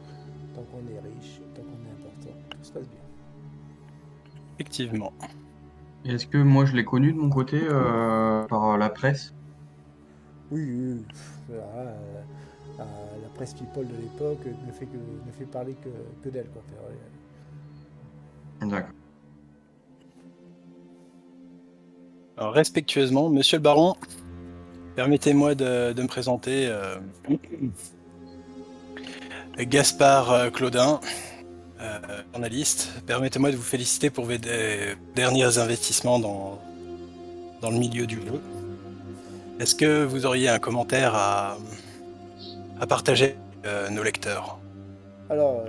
tant qu'on est riche, tant qu'on est important, tout se passe bien. Effectivement. Et est-ce que moi je l'ai connu de mon côté par la presse? Oui, oui, voilà, la presse people de l'époque ne fait parler que d'elle, quoi. D'accord. Alors, respectueusement, monsieur le baron, permettez-moi de me présenter. Gaspard Claudin, journaliste. Permettez-moi de vous féliciter pour vos derniers investissements dans le milieu du jeu. Est-ce que vous auriez un commentaire à partager avec nos lecteurs? Alors,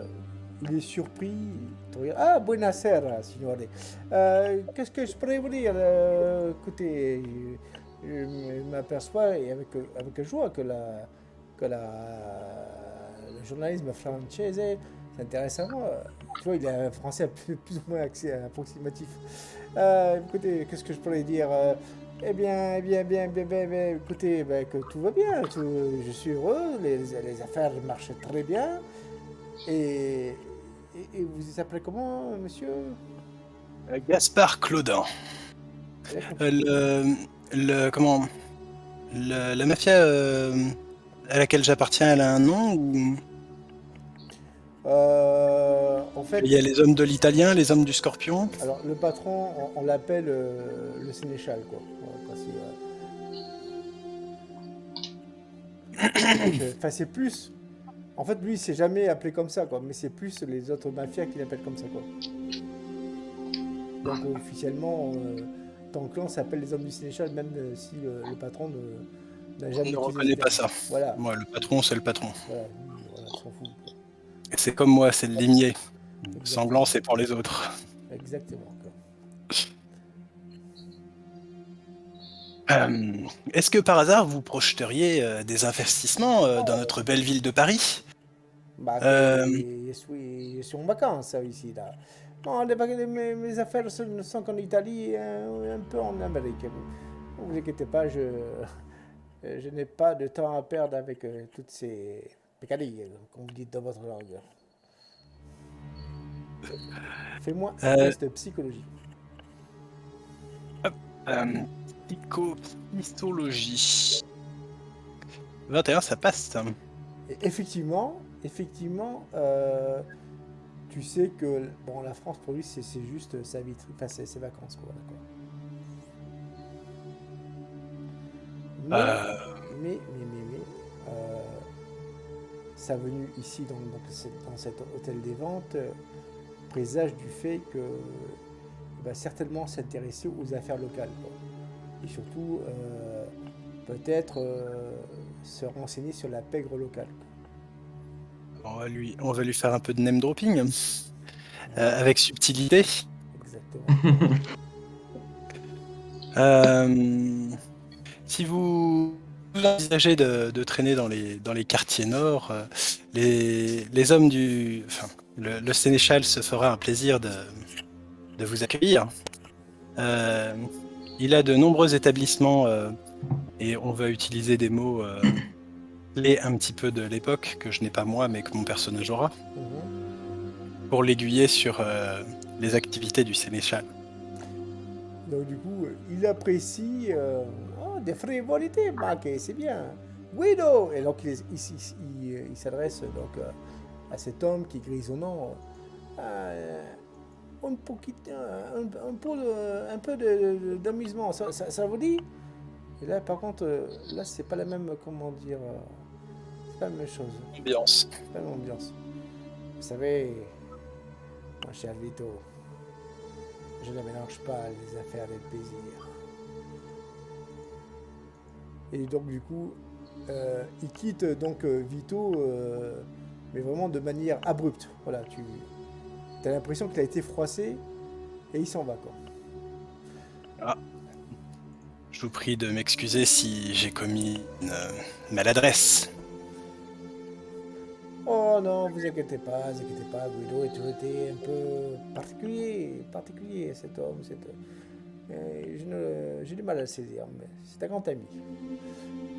il est surpris. Il te regarde. Ah, buonasera, signore. Qu'est-ce que je pourrais vous dire? Écoutez, je m'aperçois et avec joie le journalisme français s'intéresse à moi. Tu vois, il a un français plus ou moins approximatif. Écoutez, qu'est-ce que je pourrais dire? Eh bien, écoutez, que tout va bien, je suis heureux, les affaires marchent très bien. Et vous vous appelez comment, monsieur? Gaspard Claudin. Comment la mafia à laquelle j'appartiens, elle a un nom ou En fait, il y a les hommes de l'Italien, les hommes du Scorpion? alors le patron, on l'appelle le sénéchal, quoi. Enfin, c'est plus. En fait, lui, il s'est jamais appelé comme ça, quoi. Mais c'est plus les autres mafias qui l'appellent comme ça, quoi. Donc officiellement, ton clan s'appelle les hommes du sénéchal, même si le patron n'a jamais Je ne utilisé reconnais ce pas terme. ça. Voilà, Moi, le patron, c'est le patron. voilà, on s'en fout, quoi. Et c'est comme moi, c'est le limier. Exactement. Sanglant, c'est pour les autres. Exactement, quoi. Est-ce que par hasard vous projeteriez des investissements dans notre belle ville de Paris? Bah, Euh, je suis en vacances ici, là. Non, mes affaires ne sont qu'en Italie et un peu en Amérique. Ne vous inquiétez pas, je n'ai pas de temps à perdre avec toutes ces pécadilles, comme vous dites dans votre langue. Fais-moi un euh, test de psychologie. euh, Psychologie. 21, ça passe. Et effectivement, tu sais que bon, la France pour lui, c'est juste sa vie, enfin, c'est ses vacances, quoi, d'accord. Mais, Euh, mais, sa venue ici dans cet hôtel des ventes présage du fait que il va certainement s'intéresser aux affaires locales, quoi. Et surtout, peut-être se renseigner sur la pègre locale. on va lui faire un peu de name dropping Voilà, avec subtilité. exactement. Euh, Si vous envisagez de traîner dans les quartiers nord, les hommes enfin, le sénéchal se fera un plaisir de vous accueillir. Euh, il a de nombreux établissements et on va utiliser des mots clés un petit peu de l'époque que je n'ai pas moi, mais que mon personnage aura, Mhm. pour l'aiguiller sur les activités du sénéchal. Donc du coup, il apprécie oh, des frivolités, Mac, c'est bien. Guido. Et donc il s'adresse donc à cet homme qui grisonnant. Un, un peu d'amusement, ça vous dit? Et là, par contre, là, c'est pas la même, comment dire, c'est pas la même chose, Ambiance. c'est pas la même ambiance. Vous savez, mon cher Vito, je ne mélange pas les affaires et le plaisir. Et donc, du coup, il quitte donc Vito, mais vraiment de manière abrupte. Voilà, tu as l'impression qu'il a été froissé et il s'en va, quoi. Ah, je vous prie de m'excuser si j'ai commis une maladresse. Oh non, vous inquiétez pas, Guido est toujours été un peu particulier cet homme, j'ai du mal à le saisir, mais c'est un grand ami.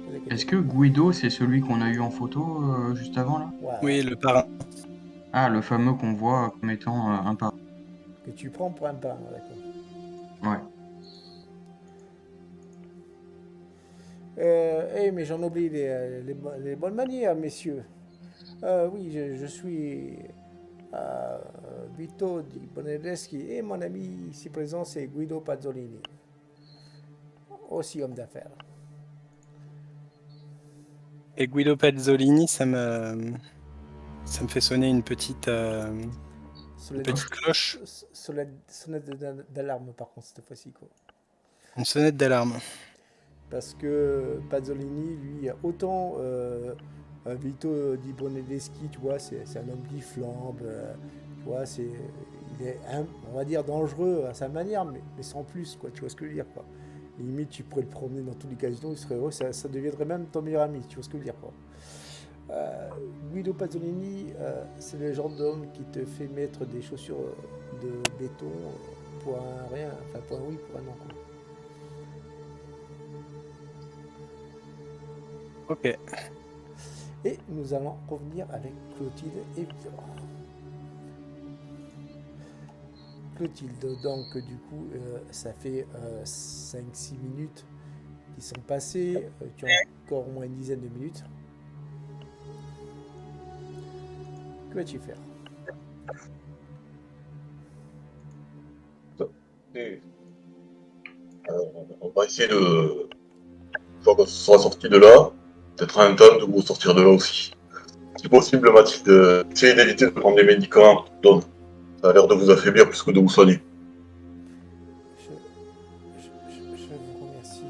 Vous inquiétez Est-ce que Guido, c'est celui qu'on a eu en photo juste avant là? pas. Ouais, Oui, le parrain. Ah, le fameux qu'on voit comme étant un parrain. que tu prends pour un pain, d'accord. Ouais. Mais j'en oublie les bonnes manières, messieurs. Oui, je suis Vito di Bonedeschi et mon ami ici présent, c'est Guido Pazzolini, aussi homme d'affaires. Et Guido Pazzolini, ça me fait sonner une Sonnette, petite cloche, sonnette d'alarme par contre cette fois-ci, quoi. une sonnette d'alarme. Parce que Pazzolini, lui, autant Vito Di Brunelleschi, tu vois, c'est un homme qui flambe, tu vois, il est, on va dire, dangereux à sa manière, mais sans plus, quoi, tu vois ce que je veux dire, quoi. Limite, tu pourrais le promener dans tous les casinos, il serait heureux, ça deviendrait même ton meilleur ami, tu vois ce que je veux dire, quoi. Guido Pazzolini, c'est le genre d'homme qui te fait mettre des chaussures de béton pour un rien, enfin pour un oui, pour un non, quoi. Ok. Et nous allons revenir avec Clotilde et Victor. Clotilde, donc du coup, ça fait 5-6 minutes qui sont passées. Tu as encore au moins une dizaine de minutes. Que vas-tu faire? Et, on va essayer de, une fois qu'on sera sorti de là, peut-être un temps de vous sortir de là aussi. Si possible, Mathilde, essayez d'éviter de prendre des médicaments qu'on donne. Ça a l'air de vous affaiblir plus que de vous soigner. Je vous remercie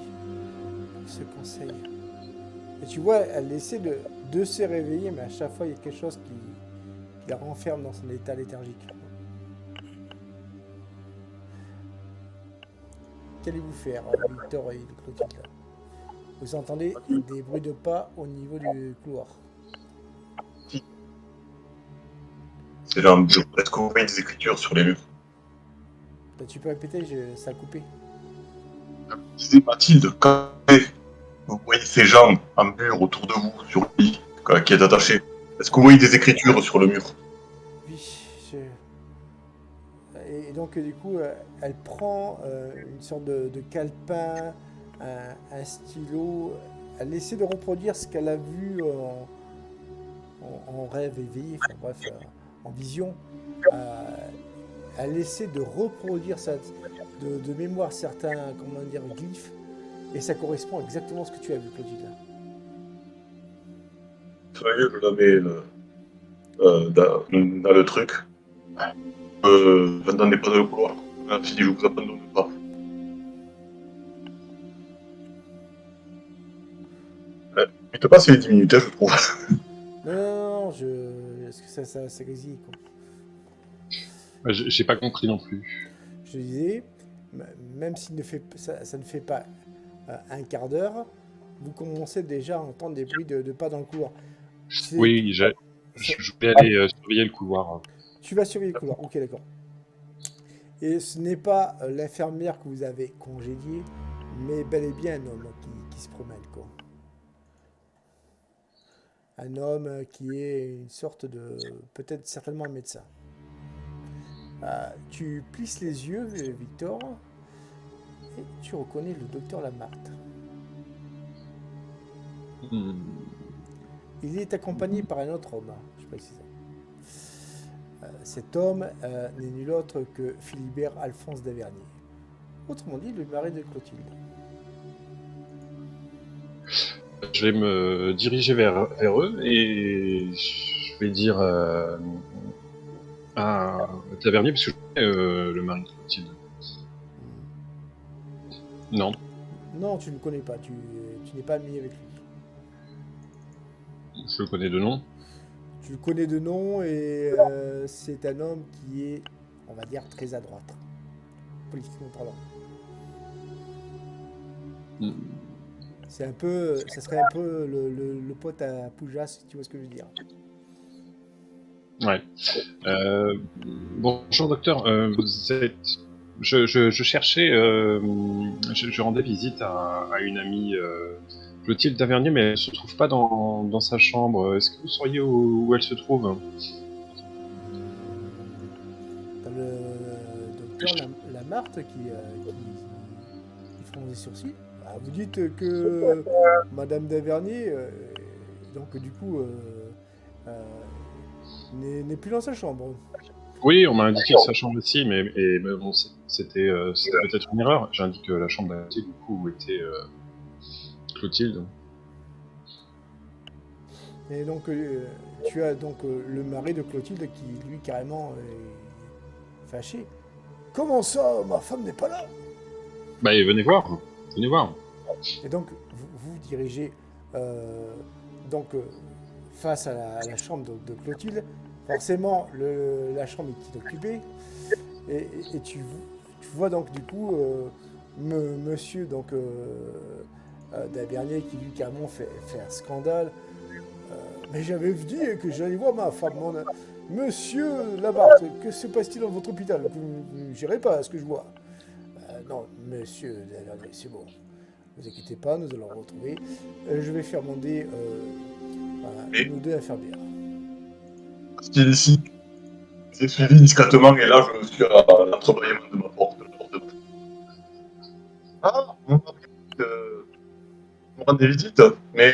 pour ce conseil. Et tu vois, elle essaie de se réveiller, mais à chaque fois, il y a quelque chose qui la renferme dans son état léthargique. qu'allez-vous faire, Victor et Clotilde? Vous entendez des bruits de pas au niveau du couloir. C'est là un bureau. Est-ce que vous voyez des écritures sur les murs? Tu peux répéter, ça a coupé. Disait Mathilde, quand vous voyez ces gens en mur autour de vous, sur le lit, qui est attaché, est-ce que vous voyez des écritures sur le mur? Oui, et donc du coup, elle prend une sorte de calepin, un stylo. Elle essaie de reproduire ce qu'elle a vu en rêve éveillé, enfin bref, en vision. Elle essaie de reproduire ça, de mémoire certains, comment dire, glyphes, et ça correspond exactement à ce que tu as vu, Clotilde. Sérieux, je la mets dans le truc. N'entendez pas dans le couloir. Si je vous abandonne pas. Vite pas, c'est les 10 minutes, je trouve. Non, est-ce que ça grésille, quoi. J'ai pas compris non plus. Je disais, même si ça ne fait pas un quart d'heure, vous commencez déjà à entendre des bruits de pas dans le couloir. Oui, je vais aller surveiller le couloir. Tu vas surveiller le couloir, ok, d'accord. Et ce n'est pas l'infirmière que vous avez congédiée, mais bel et bien un homme qui se promène, quoi. Un homme qui est une sorte de... peut-être certainement un médecin. Tu plisses les yeux, Victor, et tu reconnais le docteur Lamarthe. Il est accompagné par un autre homme, je précise. Cet homme n'est nul autre que Philibert Alphonse d'Avernier. Autrement dit, le mari de Clotilde. Je vais me diriger vers eux et je vais dire à Tavernier, parce que je connais le mari de Clotilde. Non. Non, tu ne le connais pas, tu n'es pas ami avec lui. Je le connais de nom. Tu le connais de nom et c'est un homme qui est, on va dire, très à droite, politiquement parlant. C'est un peu, ça serait un peu le pote à Poujas, si tu vois ce que je veux dire. Ouais. Bonjour docteur, vous êtes... Je cherchais, je rendais visite à une amie, Clotilde Tavernier, mais elle se trouve pas dans sa chambre. Est-ce que vous sauriez où elle se trouve? T'as le docteur Lamarthe qui fronce les sourcils. Ah, vous dites que Madame Davernier, donc du coup, n'est plus dans sa chambre. Oui, on m'a indiqué que sa chambre aussi, mais bon, c'était peut-être une erreur. J'indique la chambre d'à côté, du coup, où était Clotilde. Et donc, tu as donc le mari de Clotilde qui, lui, carrément, est fâché. Comment ça, ma femme n'est pas là? Bah, venez voir, venez voir. Et donc, vous dirigez face à la chambre de Clotilde. Forcément, la chambre est inoccupée. Et tu vois donc, du coup, monsieur Davernier qui, lui, carrément, fait un scandale. Mais j'avais dit que j'allais voir ma femme. Monsieur Lamarthe, que se passe-t-il dans votre hôpital? Vous ne gérez pas à ce que je vois. Non, monsieur Davernier, c'est bon. Ne vous inquiétez pas, nous allons le retrouver. Je vais faire demander une ou deux infirmières. Style ici. J'ai suivi discrètement et là je suis à l'entrebâillement de ma porte. Ah, on rend des visites, mais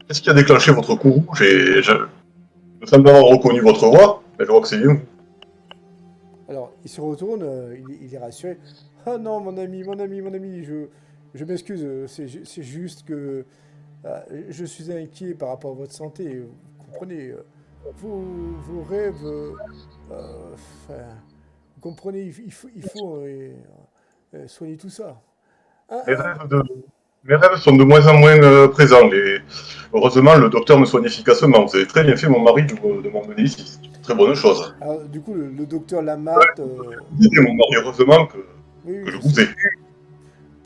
qu'est-ce qui a déclenché votre courroux? Je me semble avoir reconnu votre voix, mais je vois que c'est vous. Alors, il se retourne, il est rassuré. Ah non, mon ami, je m'excuse, c'est juste que je suis inquiet par rapport à votre santé. Vous comprenez, vos rêves, vous comprenez, il faut soigner tout ça. Mes rêves sont de moins en moins présents. Heureusement, le docteur me soigne efficacement. Vous avez très bien fait, mon mari, de m'emmener ici. C'est une très bonne chose. Alors, du coup, le docteur Lamarthe... Dites mon mari, heureusement que oui, je vous ai.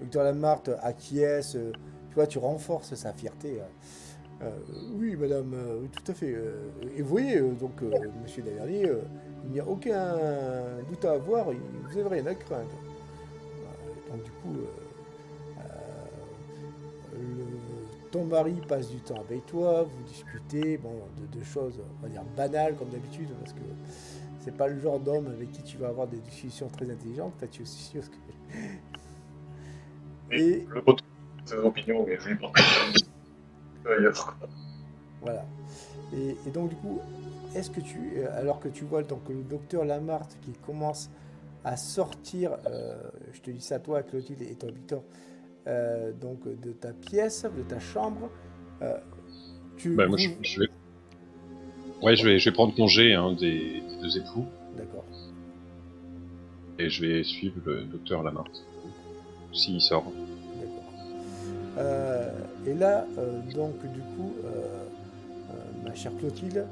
docteur Lamarthe acquiesce, tu vois, tu renforces sa fierté. Oui, madame, oui, tout à fait. Et vous voyez, monsieur Daverny, il n'y a aucun doute à avoir, vous n'avez rien à craindre. Donc du coup, ton mari passe du temps avec toi, vous discutez bon, de choses, on va dire, banales comme d'habitude, parce que c'est pas le genre d'homme avec qui tu vas avoir des discussions très intelligentes, en fait, je suis sûr que... Et le côté de ses opinions, mais je lui partage ailleurs. Voilà. Et donc du coup, est-ce que alors que tu vois donc, le docteur Lamarthe qui commence à sortir, je te dis ça à toi, Clotilde et toi, Victor, donc de ta pièce, de ta chambre, Moi, je vais prendre congé des deux époux. D'accord. Et je vais suivre le docteur Lamarthe, s'il sort. D'accord. Et là, donc du coup, ma chère Clotilde,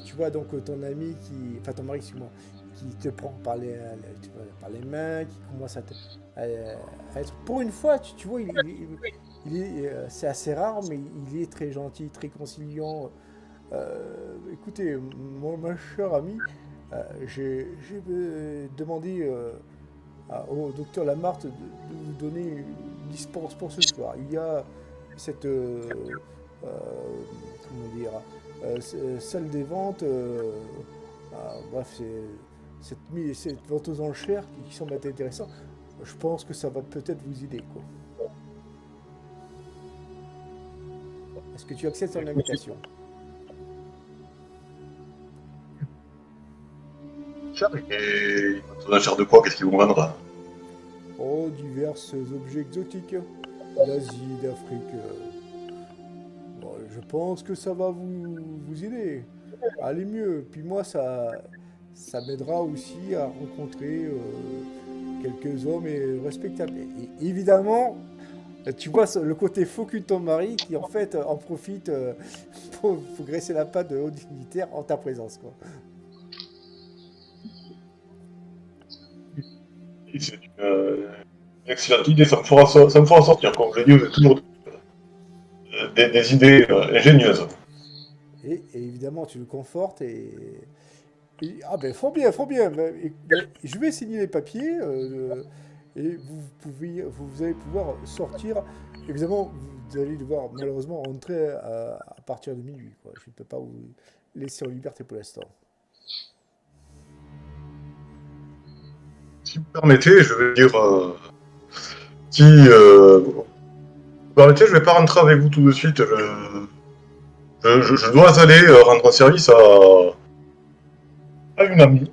tu vois donc ton ami enfin ton mari, excuse-moi, qui te prend par les mains, qui commence à être, pour une fois, tu vois, c'est assez rare, mais il est très gentil, très conciliant. Écoutez, ma chère amie, j'ai demandé au docteur Lamarthe de vous donner une dispense pour ce soir. Il y a cette comment dire, salle des ventes, bref, cette vente aux enchères qui semble être intéressant. Je pense que ça va peut-être vous aider, quoi. Est-ce que tu acceptes son invitation? Et il va te donner cher de quoi? Qu'est-ce qu'ils vont vendre? Oh, divers objets exotiques d'Asie, d'Afrique. Bon, je pense que ça va vous aider. Allez mieux. Puis moi, ça m'aidera aussi à rencontrer quelques hommes respectables. Et évidemment, tu vois le côté faux cul de ton mari qui en fait en profite pour graisser la patte de haut dignitaire en ta présence, quoi. C'est une excellente idée, ça me fera sortir. Comme je l'ai dit, vous êtes toujours des idées ingénieuses. Et évidemment, tu le confortes ah ben, faut bien. Je vais signer les papiers et vous allez pouvoir sortir. Évidemment, vous allez devoir malheureusement rentrer à partir de minuit, quoi. Je ne peux pas vous laisser en liberté pour l'instant. Si vous permettez, je vais dire... si vous permettez, je vais pas rentrer avec vous tout de suite. Je dois aller rendre un service à une amie,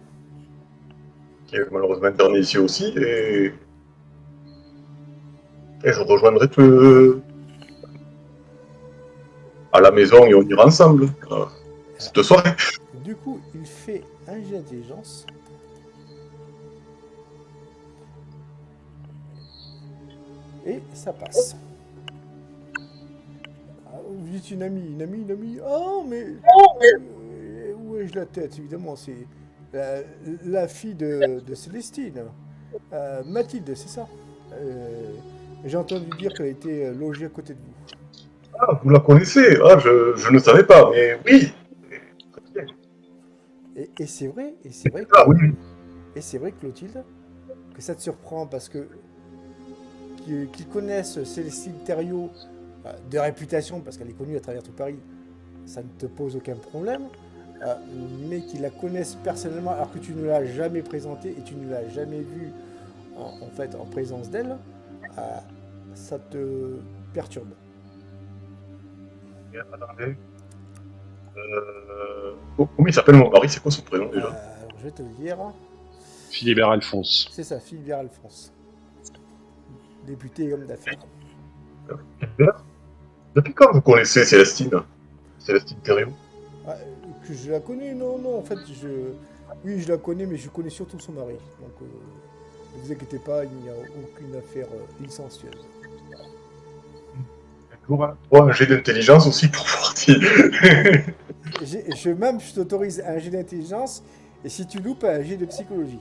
qui est malheureusement internée ici aussi, et je rejoindrai à la maison et on ira ensemble cette soirée. Du coup, il fait un jet d'intelligence. Et ça passe. Vous dites une amie. Oh, mais... où ai-je la tête? Évidemment, c'est la fille de Célestine. Mathilde, c'est ça. J'ai entendu dire qu'elle était logée à côté de vous. Ah, vous la connaissez? Ah, je ne savais pas, mais oui. Et c'est vrai, Ah, oui. Et c'est vrai, Clotilde, que ça te surprend parce que qu'ils connaissent Célestine Thériault de réputation, parce qu'elle est connue à travers tout Paris, ça ne te pose aucun problème, mais qu'ils la connaissent personnellement alors que tu ne l'as jamais présentée et tu ne l'as jamais vue en présence d'elle, ça te perturbe. Attendez. Comment il s'appelle mon mari? C'est quoi son prénom déjà? Alors, je vais te le dire. Philibert Alphonse. C'est ça, Philibert Alphonse. Député et homme d'affaires. Depuis quand vous connaissez Célestine Thériault? Que je la connais? Non, en fait, oui, je la connais, mais je connais surtout son mari. Donc, ne vous inquiétez pas, il n'y a aucune affaire licencieuse. Un jet d'intelligence aussi pour voir si... je t'autorise un jet d'intelligence, et si tu loupes, un jet de psychologie.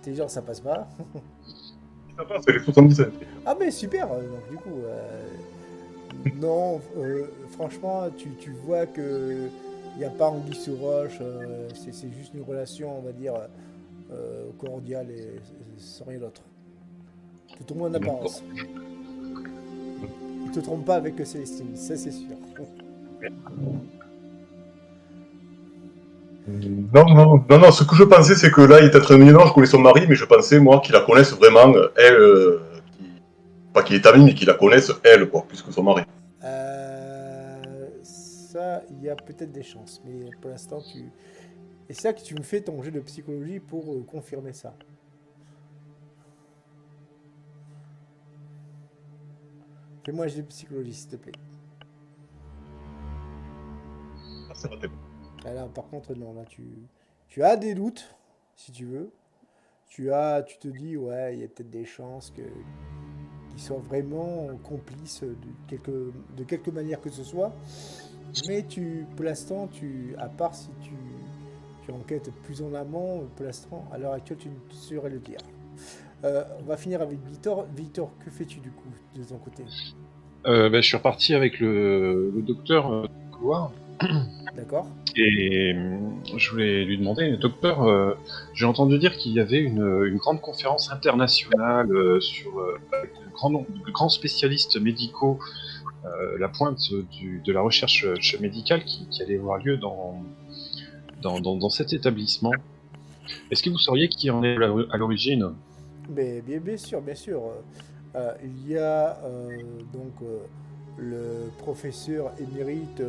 Intelligence, ça passe pas. Ça passe, c'est les 77. Ah mais super, donc du coup, non, franchement, tu vois que il n'y a pas anguille sous roche, c'est juste une relation, on va dire, cordiale et sans rien d'autre. Tout au moins en apparence. Il te trompe pas avec Célestine, ça c'est sûr. Non, ce que je pensais, c'est que là, il était en train de dire non, je connais son mari, mais je pensais, moi, qu'il la connaisse vraiment, elle, pas qu'il est ami, mais qu'il la connaisse, elle, quoi, plus que son mari. Ça, il y a peut-être des chances, mais pour l'instant, tu... Et c'est ça que tu me fais ton jeu de psychologie pour confirmer ça. Fais-moi un jeu de psychologie, s'il te plaît. Ah, c'est raté. Ah, là, par contre, non, là, tu as des doutes, si tu veux. Tu te dis, ouais, il y a peut-être des chances qu'ils soient vraiment complices de quelque manière que ce soit. Mais pour l'instant, à part si tu enquêtes plus en amont, pour l'instant, à l'heure actuelle, tu ne saurais le dire. On va finir avec Victor. Victor, que fais-tu du coup, de ton côté? Je suis reparti avec le docteur couloir. D'accord? Et je voulais lui demander, docteur, j'ai entendu dire qu'il y avait une grande conférence internationale avec de grands spécialistes médicaux, la pointe de la recherche médicale qui allait avoir lieu dans cet établissement. Est-ce que vous sauriez qui en est à l'origine? Mais bien sûr, bien sûr. Il y a donc le professeur émérite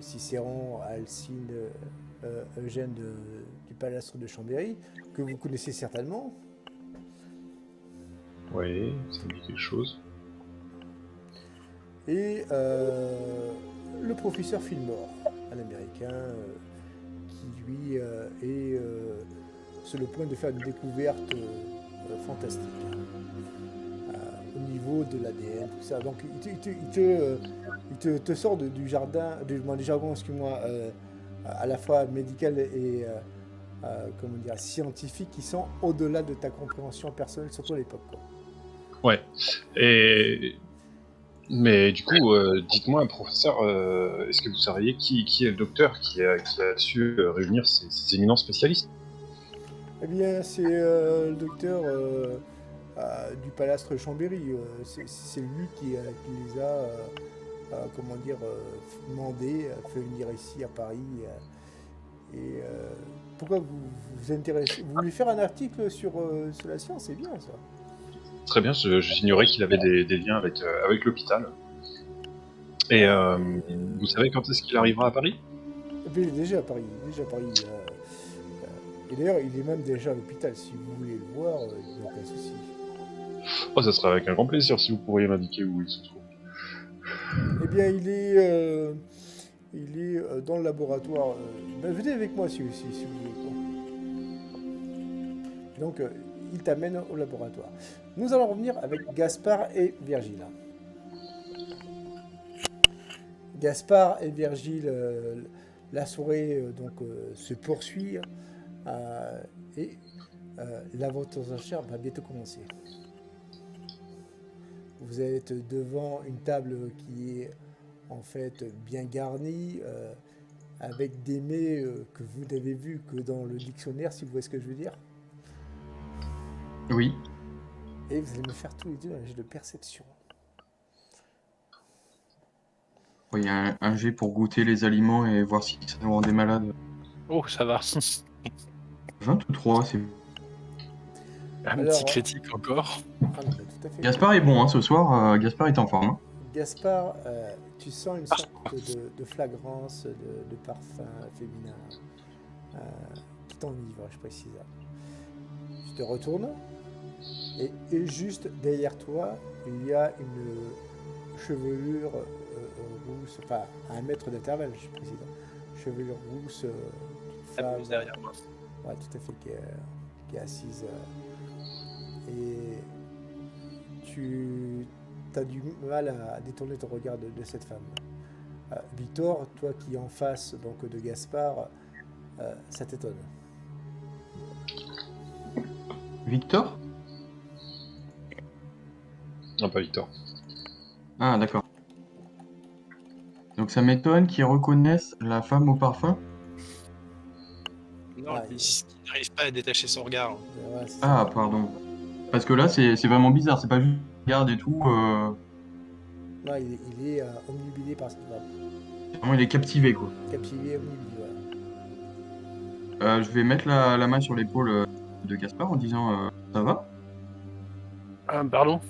Cicéron Alcine Eugène du Palastre de Chambéry, que vous connaissez certainement. Oui, ça me dit quelque chose. Et le professeur Fillmore, un américain qui lui est sur le point de faire une découverte fantastique au niveau de l'ADN, tout ça. Donc il te sort du jardin, du jargon, excuse-moi, à la fois médical et comment dire, scientifique, qui sont au-delà de ta compréhension personnelle, surtout à l'époque, quoi. Ouais. Mais du coup, dites-moi, professeur, est-ce que vous sauriez qui est le docteur qui a su réunir ces éminents spécialistes? Eh bien, c'est le docteur du Palastre Chambéry. C'est lui qui les a, comment dire, mandés, fait venir ici à Paris. Pourquoi vous vous intéressez? Vous voulez faire un article sur la science? C'est bien ça. Très bien, j'ignorais qu'il avait des liens avec l'hôpital. Et vous savez quand est-ce qu'il arrivera à Paris? Et puis il est déjà à Paris. Déjà à Paris. Et d'ailleurs, il est même déjà à l'hôpital. Si vous voulez le voir, il n'y a aucun souci. Oh, ça serait avec un grand plaisir si vous pourriez m'indiquer où il se trouve. Eh bien, il est dans le laboratoire. Ben, venez avec moi si vous voulez, quoi. Donc, il t'amène au laboratoire. Nous allons revenir avec Gaspard et Virgile. Gaspard et Virgile, la soirée se poursuit et l'aventure surenchère va bientôt commencer. Vous êtes devant une table qui est en fait bien garnie, avec des mets que vous n'avez vus que dans le dictionnaire, si vous voyez ce que je veux dire. Oui. Et vous allez me faire tous les deux un jet de perception. Il y a un jet pour goûter les aliments et voir si ça nous rendait malade. Oh, ça va. 23, c'est... Un Alors, petit critique encore. ah non, mais tout à fait. Gaspard est bon, hein, ce soir. Gaspard est en forme. Hein. Gaspard, tu sens une sorte de flagrance, de parfum féminin qui t'enivre, je précise. Tu te retournes et juste derrière toi, il y a une chevelure rousse, enfin à 1 mètre d'intervalle, je précise. Chevelure rousse d'une Ah, femme. plus derrière moi. Ouais, tout à fait, qui est assise. Et tu as du mal à détourner ton regard de cette femme. Victor, toi qui es en face donc, de Gaspard, ça t'étonne. Victor? Non, pas Victor. Ah, d'accord. Donc ça m'étonne qu'ils reconnaissent la femme au parfum. Non, Ah, il n'arrive pas à détacher son regard. ouais, c'est Ah, ça. pardon. Parce que là, c'est vraiment bizarre. C'est pas juste regarde et tout. Non, il est omnubilé par cette femme. Vraiment, il est captivé, quoi. Captivé, omnubilé, voilà. Je vais mettre la main sur l'épaule de Gaspard en disant ça va? Pardon,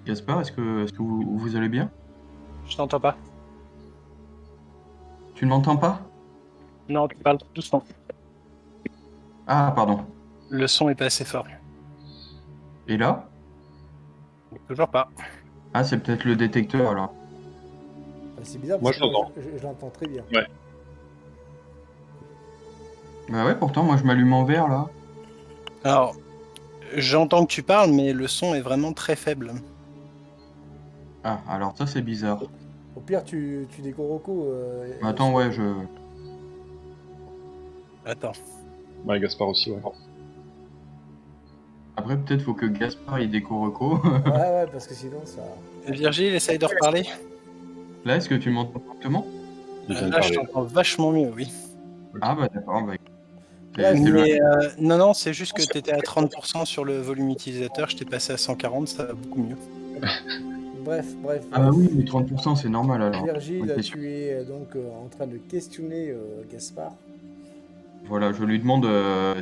Gaspard, est-ce que vous allez bien? je t'entends pas. Tu ne m'entends pas? Non, tu parles doucement. Ah, pardon. Le son est pas assez fort. Et là? Toujours pas. Ah, c'est peut-être le détecteur alors. Enfin, c'est bizarre Moi, parce je que l'entends. je l'entends très bien. Bah ouais, pourtant, moi je m'allume en vert là. Alors, j'entends que tu parles, mais le son est vraiment très faible. Ah, alors ça c'est bizarre. Au pire, tu des Koroko. Attends, ouais, je. Attends. Ouais, Gaspard aussi, ouais. Après, peut-être faut que Gaspard il déco reco. Ouais, ouais, parce que sinon, ça. Virgile, essaye de reparler. Là, est-ce que tu m'entends correctement? Il vient de Là, je parler. t'entends vachement mieux, oui. Ah bah d'accord, bah, Bref. c'est le. Mais non, c'est juste que tu étais à 30% sur le volume utilisateur, je t'ai passé à 140, ça va beaucoup mieux. Bref. Ah bah oui, mais 30% c'est normal alors. Virgile, Ok. tu es donc en train de questionner Gaspard. Voilà, je lui demande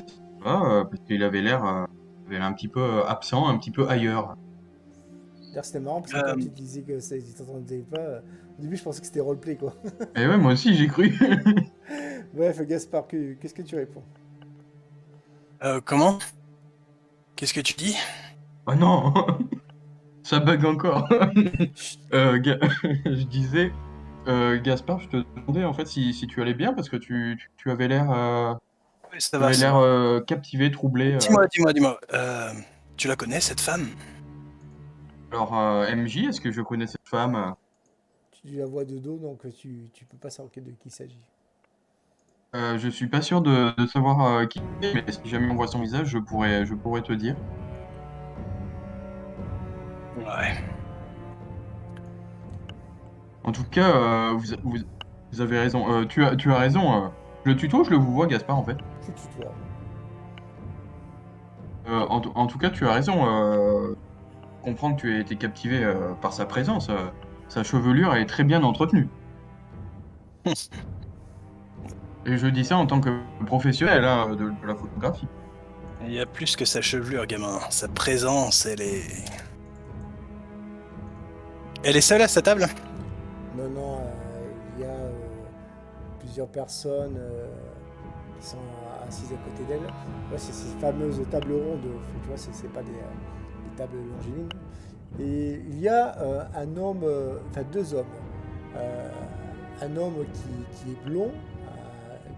si ça va, parce qu'il avait l'air un petit peu absent, un petit peu ailleurs. D'ailleurs, c'était marrant parce que quand tu disais que ça, il t'entendait pas, au début, je pensais que c'était roleplay, quoi. Et ouais, moi aussi j'ai cru. Bref, Gaspard, qu'est-ce que tu réponds? Comment? Qu'est-ce que tu dis? Oh non, ça bug encore. Chut. Je disais, Gaspard, je te demandais en fait si tu allais bien parce que tu avais l'air Oui, ça va. captivé, troublé. Dis-moi. Tu la connais, cette femme? Alors, MJ, est-ce que je connais cette femme? Tu la vois de dos, donc tu peux pas savoir de qui il s'agit. Je suis pas sûr de savoir qui c'est, mais si jamais on voit son visage, je pourrais te dire. Ouais. En tout cas, vous avez raison. Tu as raison. Je le tutoie ou je le vous vois, Gaspard, en fait? Tu tutoies. En tout cas, tu as raison. Comprendre que tu as été captivé par sa présence. Sa chevelure est très bien entretenue. Et je dis ça en tant que professionnel hein, de la photographie. Il y a plus que sa chevelure, gamin. Sa présence, elle est... Elle est seule à sa table? Non, il y a plusieurs personnes qui sont assises à côté d'elle. Ouais, c'est ces fameuses tables rondes, tu vois, c'est pas des tables longilines. Et il y a un homme, enfin deux hommes. Un homme qui est blond,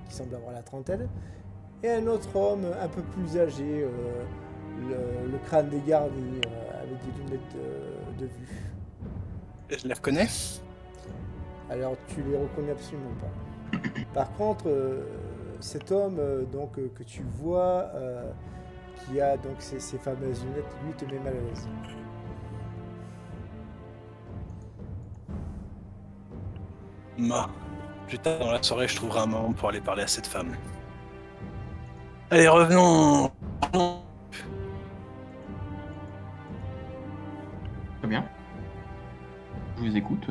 qui semble avoir la trentaine, et un autre homme un peu plus âgé, le crâne dégarni, avec des lunettes de vue. Je la reconnais? Alors tu les reconnais absolument pas. Par contre, cet homme que tu vois, qui a donc ces fameuses lunettes, lui te met mal à l'aise. Plus tard dans la soirée, je trouverai un moment pour aller parler à cette femme. Allez, revenons. Très bien. Je vous écoute.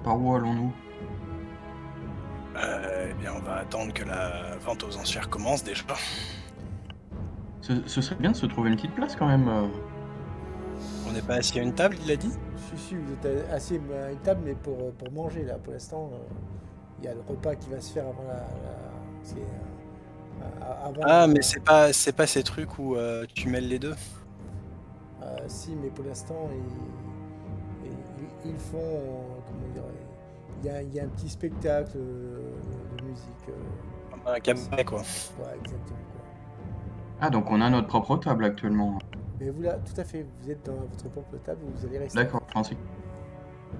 Par où allons-nous? Eh bien, on va attendre que la vente aux enchères commence déjà. Ce serait bien de se trouver une petite place quand même. On n'est pas assis à une table, il a dit? Si, vous êtes assis à une table, mais pour manger là. Pour l'instant, il y a le repas qui va se faire avant Ah, mais c'est pas ces trucs où tu mêles les deux? Si, mais pour l'instant, ils font, comment dire, il y a un petit spectacle de musique. Un cabaret, quoi. Ouais, exactement. Quoi. Ah, donc on a notre propre table actuellement. Mais vous là, tout à fait, vous êtes dans votre propre table, vous allez rester. D'accord, je pensais.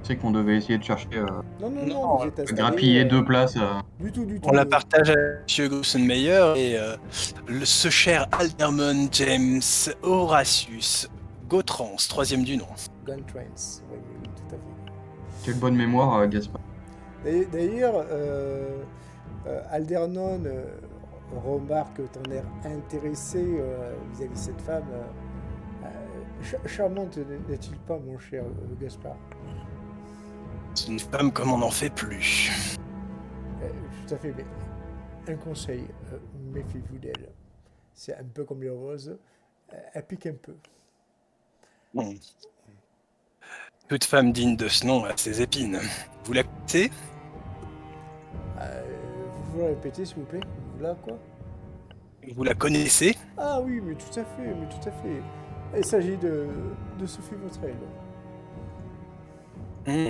C'est qu'on devait essayer de chercher Non, non, Non, non, vous êtes installés. grappiller 2 places. Du tout, du tout. On la partage à M. Grossenmeyer et ce cher Alderman James Horatius Gautrans, 3e du nom. Gun Trains, oui, oui, oui, tout à fait. Quelle bonne mémoire, Gaspard. D'ailleurs, Aldernon remarque ton air intéressé vis-à-vis de cette femme. Charmante, n'est-il pas, mon cher Gaspard? C'est une femme comme on n'en fait plus. Tout à fait, mais un conseil, méfiez-vous d'elle. C'est un peu comme les roses, elle pique un peu. Bon. Toute femme digne de ce nom a ses épines. Vous la connaissez? Vous voulez répéter, s'il vous plaît? Vous là, quoi? Vous la connaissez? Ah oui, mais tout à fait, mais tout à fait. Il s'agit de Sophie Vautrel.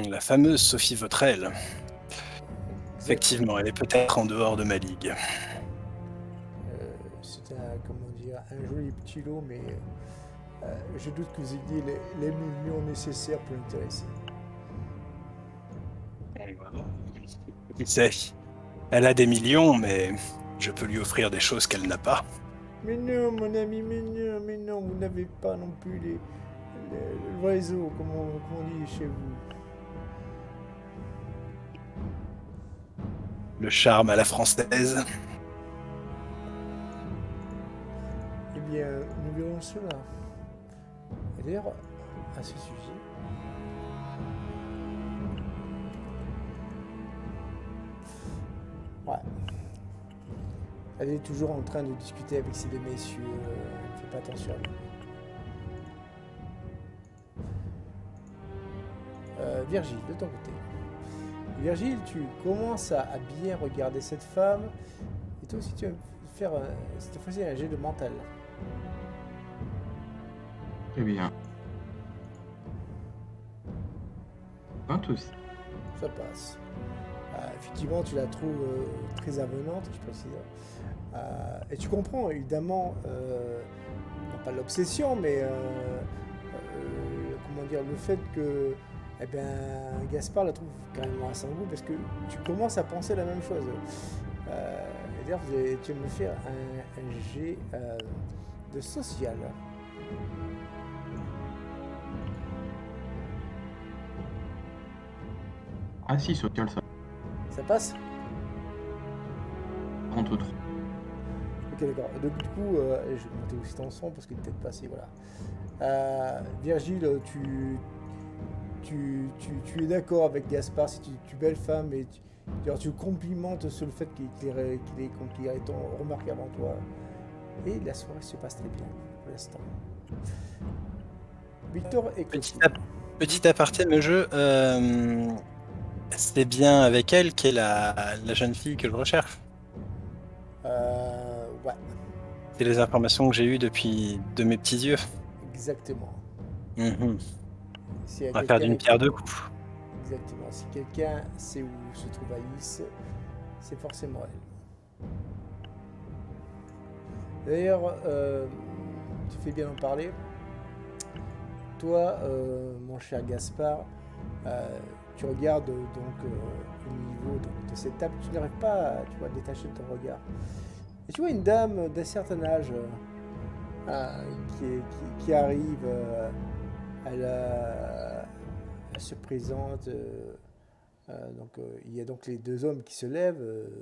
La fameuse Sophie Vautrel. Effectivement, elle est peut-être en dehors de ma ligue. C'est un joli petit lot, mais je doute que vous ayez les millions nécessaires pour l'intéresser. Qui sait? Elle a des millions, mais je peux lui offrir des choses qu'elle n'a pas. Mais non, mon ami, mais non, vous n'avez pas non plus le réseau, comme on dit chez vous. Le charme à la française. Eh bien, nous verrons cela. Et d'ailleurs, à ce sujet, ouais. Elle est toujours en train de discuter avec ces deux messieurs. Ne fais pas attention à lui. Virgile, de ton côté. Virgile, tu commences à bien regarder cette femme. Et toi aussi, tu vas faire cette fois-ci un jet de mental. Très bien. 20 aussi. Ça passe. Effectivement, tu la trouves très avenante, je précise. Et tu comprends, évidemment, non pas l'obsession, mais comment dire, le fait que Gaspard la trouve carrément à son goût, parce que tu commences à penser la même chose. Et d'ailleurs, tu vas me faire un jet de social. Ah si, social, ça. Ça passe? 33. Ok, d'accord. Donc, du coup, je vais monter aussi ton son parce qu'il n'est peut-être pas assez. Voilà. Virgile, tu es d'accord avec Gaspard, si tu es belle femme et tu complimentes sur le fait qu'il est remarquable en toi. Et la soirée se passe très bien pour l'instant. Victor et Petit aparté, le jeu, c'est bien avec elle qu'est la jeune fille que je recherche. Ouais, C'est les informations que j'ai eues depuis de mes petits yeux. exactement. On va faire d'une pierre deux coups. Exactement. Si quelqu'un sait où se trouve Alice, c'est forcément elle. D'ailleurs, tu fais bien en parler. Toi, mon cher Gaspard, tu regardes donc au niveau de cette table, tu n'arrives pas à détacher ton regard. Et tu vois une dame d'un certain âge qui arrive, elle se présente. Donc il y a donc les deux hommes qui se lèvent,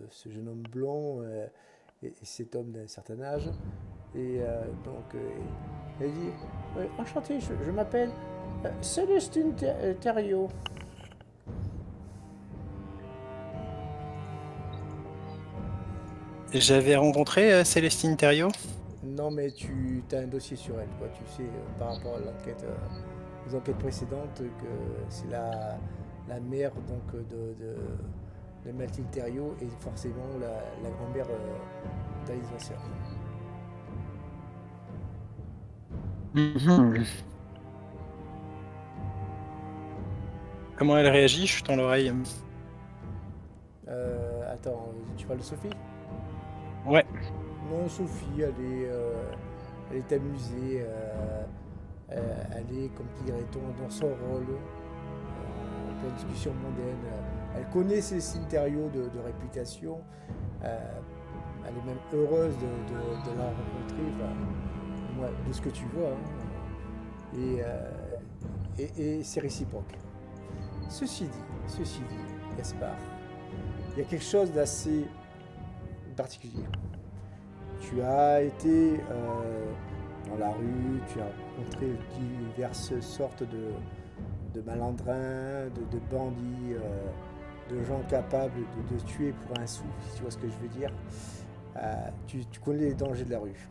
ce jeune homme blond et cet homme d'un certain âge. Et donc elle dit enchanté, je m'appelle Célestine Thériault. J'avais rencontré Célestine Thériault. Non, mais tu as un dossier sur elle, quoi. Tu sais, par rapport à l'enquête, aux enquêtes précédentes, que c'est la mère donc, de Mathilde Thériault et forcément la grand-mère d'Alice Vasseur. Comment elle réagit? Je tends l'oreille. Attends, tu parles de Sophie? Ouais. Non, Sophie, elle est amusée, elle est, comme dirait-on, dans son rôle. On pour une discussion mondaine. Elle connaît ses scénarios de réputation. Elle est même heureuse de la rencontrer, enfin, moi, de ce que tu vois. Et c'est réciproque. Ceci dit, Gaspard, il y a quelque chose d'assez particulier. Tu as été dans la rue, tu as rencontré diverses sortes de malandrins, de bandits, de gens capables de tuer pour un sou, si tu vois ce que je veux dire. Tu connais les dangers de la rue.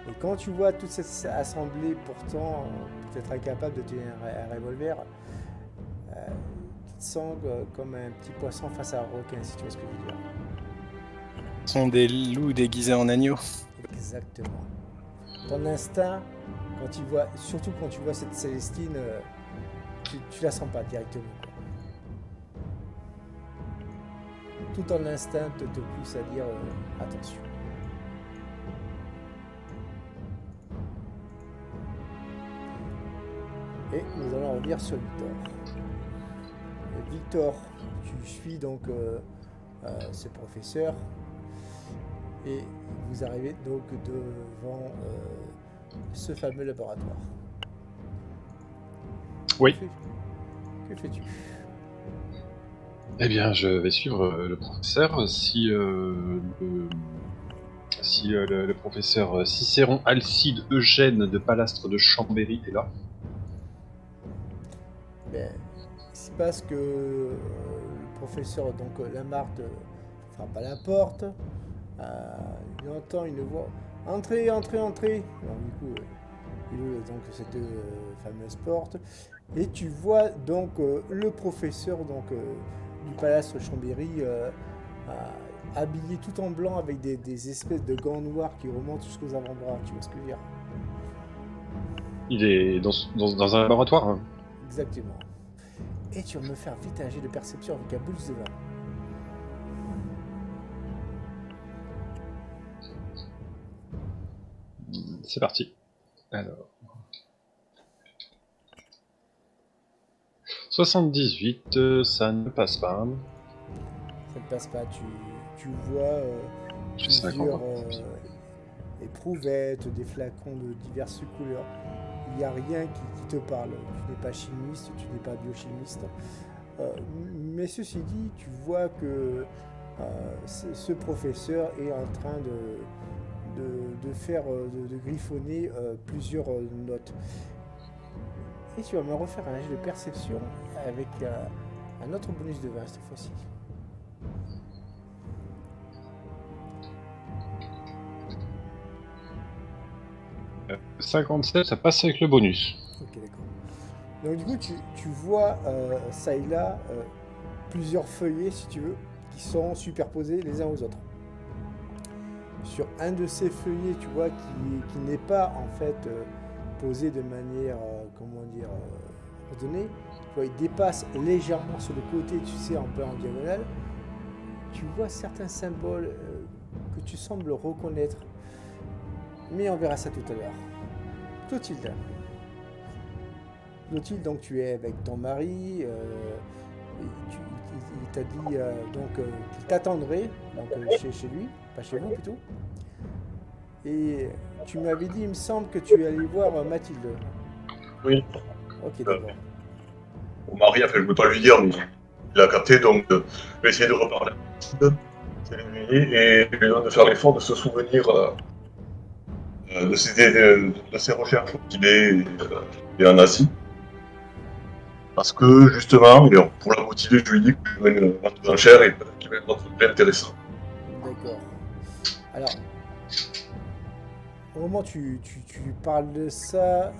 Et quand tu vois toute cette assemblée, pourtant, peut-être incapable de tenir un revolver, tu te sens comme un petit poisson face à un requin, si tu vois ce que je veux dire. Ce sont des loups déguisés en agneaux. Exactement. Ton instinct, surtout quand tu vois cette Célestine, tu la sens pas directement. Tout ton instinct te pousse à dire attention. Et nous allons revenir sur Victor. Victor, tu suis donc ce professeur et vous arrivez donc devant ce fameux laboratoire. Oui. Que fais-tu? Eh bien, je vais suivre le professeur. Si le professeur Cicéron Alcide Eugène de Palastre de Chambéry est là. Ben, il se passe que le professeur Lamarck frappe à la porte. Il entend une voix. Entrez, entrez, entrez. Alors, du coup, il ouvre donc cette fameuse porte. Et tu vois donc le professeur du Palastre Chambéry habillé tout en blanc avec des espèces de gants noirs qui remontent jusqu'aux avant-bras. Tu vois ce que je veux dire? Il est dans un laboratoire. Hein. Exactement. Et tu vas me faire vite un jet de perception avec un boost de 20. C'est parti. Alors. 78, ça ne passe pas. Ça ne passe pas. Tu vois plusieurs éprouvettes, des flacons de diverses couleurs. Il n'y a rien qui te parle. Tu n'es pas chimiste, tu n'es pas biochimiste. Mais ceci dit, tu vois que ce professeur est en train de griffonner plusieurs notes. Et tu vas me refaire un jet de perception avec un autre bonus de 20 cette fois-ci. Euh, 57, ça passe avec le bonus. Ok, d'accord. Donc du coup, tu vois ça et là plusieurs feuillets, si tu veux, qui sont superposés les uns aux autres. Sur un de ces feuillets, tu vois, qui n'est pas en fait posé de manière, ordonnée, tu vois, il dépasse légèrement sur le côté, tu sais, un peu en diagonale. Tu vois certains symboles que tu sembles reconnaître, mais on verra ça tout à l'heure. Clotilde, donc tu es avec ton mari, il t'a dit qu'il t'attendrait chez lui, pas chez vous plutôt. Et tu m'avais dit, il me semble que tu allais voir Mathilde. Oui. Ok, d'accord. Mon mari, enfin, je ne peux pas lui dire, mais il a capté, donc je vais essayer de reparler à Mathilde, c'est l'éveiller, et je lui demande de faire l'effort de se souvenir de ses recherches qu'il est un nazi. Parce que justement, et pour la motiver, je lui dis que je vais une vente d'enchères et qu'il va être notre plus intéressant. D'accord. Alors, au moment où tu parles de ça,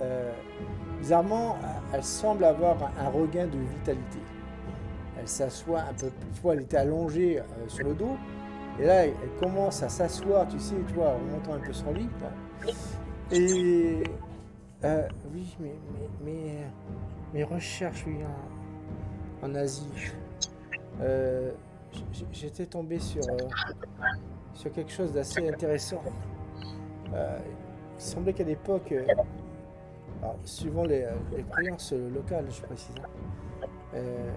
bizarrement, elle semble avoir un regain de vitalité. Elle s'assoit un peu plus. Tu vois, elle était allongée sur le dos. Et là, elle commence à s'asseoir, tu sais, tu vois, en remontant un peu son lit. Là. Et oui, mes recherches, oui, en Asie. J'étais tombé sur quelque chose d'assez intéressant. Il semblait qu'à l'époque, suivant les croyances locales, je précise, Euh,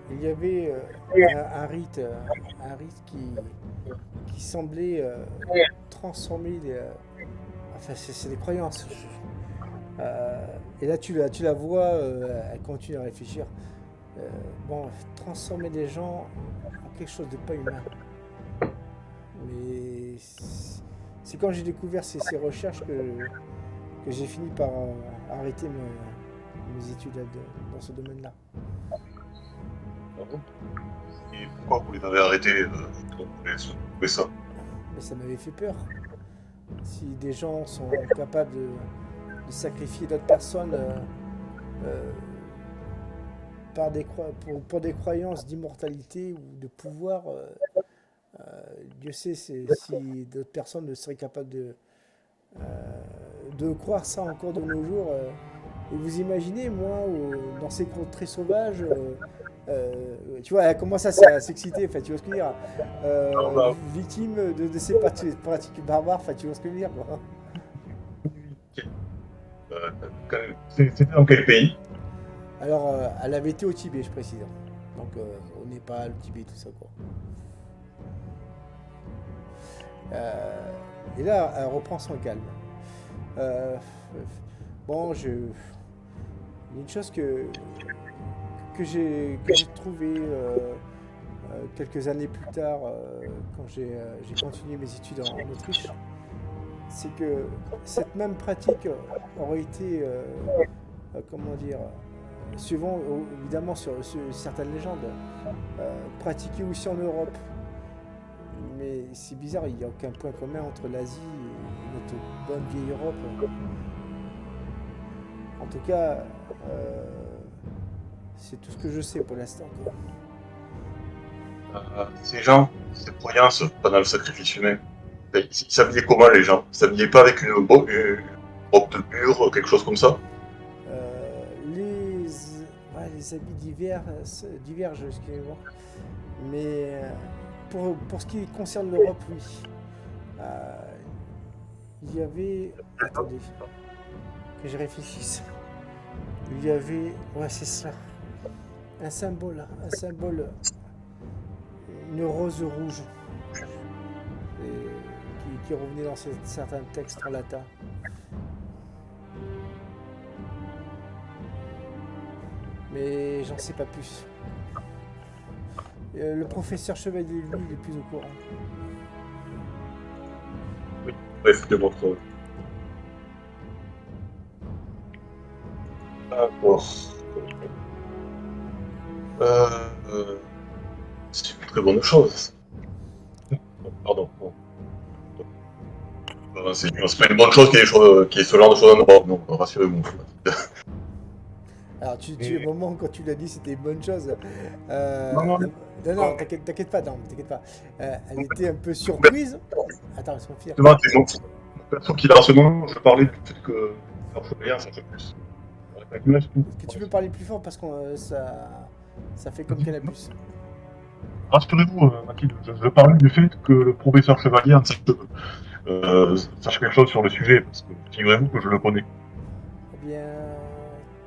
il y avait un rite qui semblait transformer enfin, c'est des croyances. Et là, tu la vois, elle continue à réfléchir. Euh, bon, transformer les gens en quelque chose de pas humain. Mais c'est quand j'ai découvert ces recherches que j'ai fini par arrêter mes études dans ce domaine-là. Et pourquoi vous les avez arrêtés quand vous avez trouvé ça? Mais ça m'avait fait peur. Si des gens sont capables de sacrifier d'autres personnes euh, pour des croyances d'immortalité ou de pouvoir, Dieu sait si d'autres personnes ne seraient capables de croire ça encore de nos jours. Et vous imaginez, moi, dans ces grottes très sauvages, tu vois, elle commence à s'exciter, enfin, tu vois ce que je veux dire, Alors, bah, victime de ces pratiques barbares, enfin, tu vois ce que je veux dire, quoi. ok. C'était dans quel pays? Alors, elle avait été au Tibet, je précise. Donc, au Népal, au Tibet, tout ça, quoi. Et là, elle reprend son calme. Euh, bon, une chose que j'ai trouvée quelques années plus tard, quand j'ai continué mes études en Autriche, c'est que cette même pratique aurait été, comment dire, suivant évidemment sur certaines légendes, pratiquée aussi en Europe. Mais c'est bizarre, il n'y a aucun point commun entre l'Asie et notre bonne vieille Europe. En tout cas, euh, c'est tout ce que je sais pour l'instant, quoi. Ces gens, ces croyances pendant le sacrifice humain, ils s'habillaient comment les gens? Ils s'habillaient pas avec une robe de bure, quelque chose comme ça? Euh, les, ouais, les habits divergent, excusez-moi. Mais pour ce qui concerne l'Europe, oui. Euh, il y avait. Attendez, que je réfléchisse. Il y avait. Ouais, c'est ça. Un symbole, une rose rouge, qui revenait dans certains textes en latin. Mais j'en sais pas plus. Le professeur Chevalier, lui, il est plus au courant. Bref, de votre. D'accord. Euh, c'est une très bonne chose. Pardon. Bon. C'est pas une bonne chose qu'il y ait ce genre de choses en Europe, donc rassurez-vous. Alors, au moment quand tu l'as dit, c'était une bonne chose. Non, non, Non, t'inquiète pas, non, t'inquiète pas. Elle était un peu surprise. Attends, laisse-moi finir. justement, c'est donc perso qui là, en ce moment, je parlais du fait que leur surveillance, ça fait plus. Avec l'image, tout. Est-ce que tu peux parler plus fort parce que ça fait comme Canal+. Rassurez-vous, Mathilde, je parlais du fait que le professeur Chevalier en sache quelque chose sur le sujet, parce que figurez-vous que je le connais. Eh bien,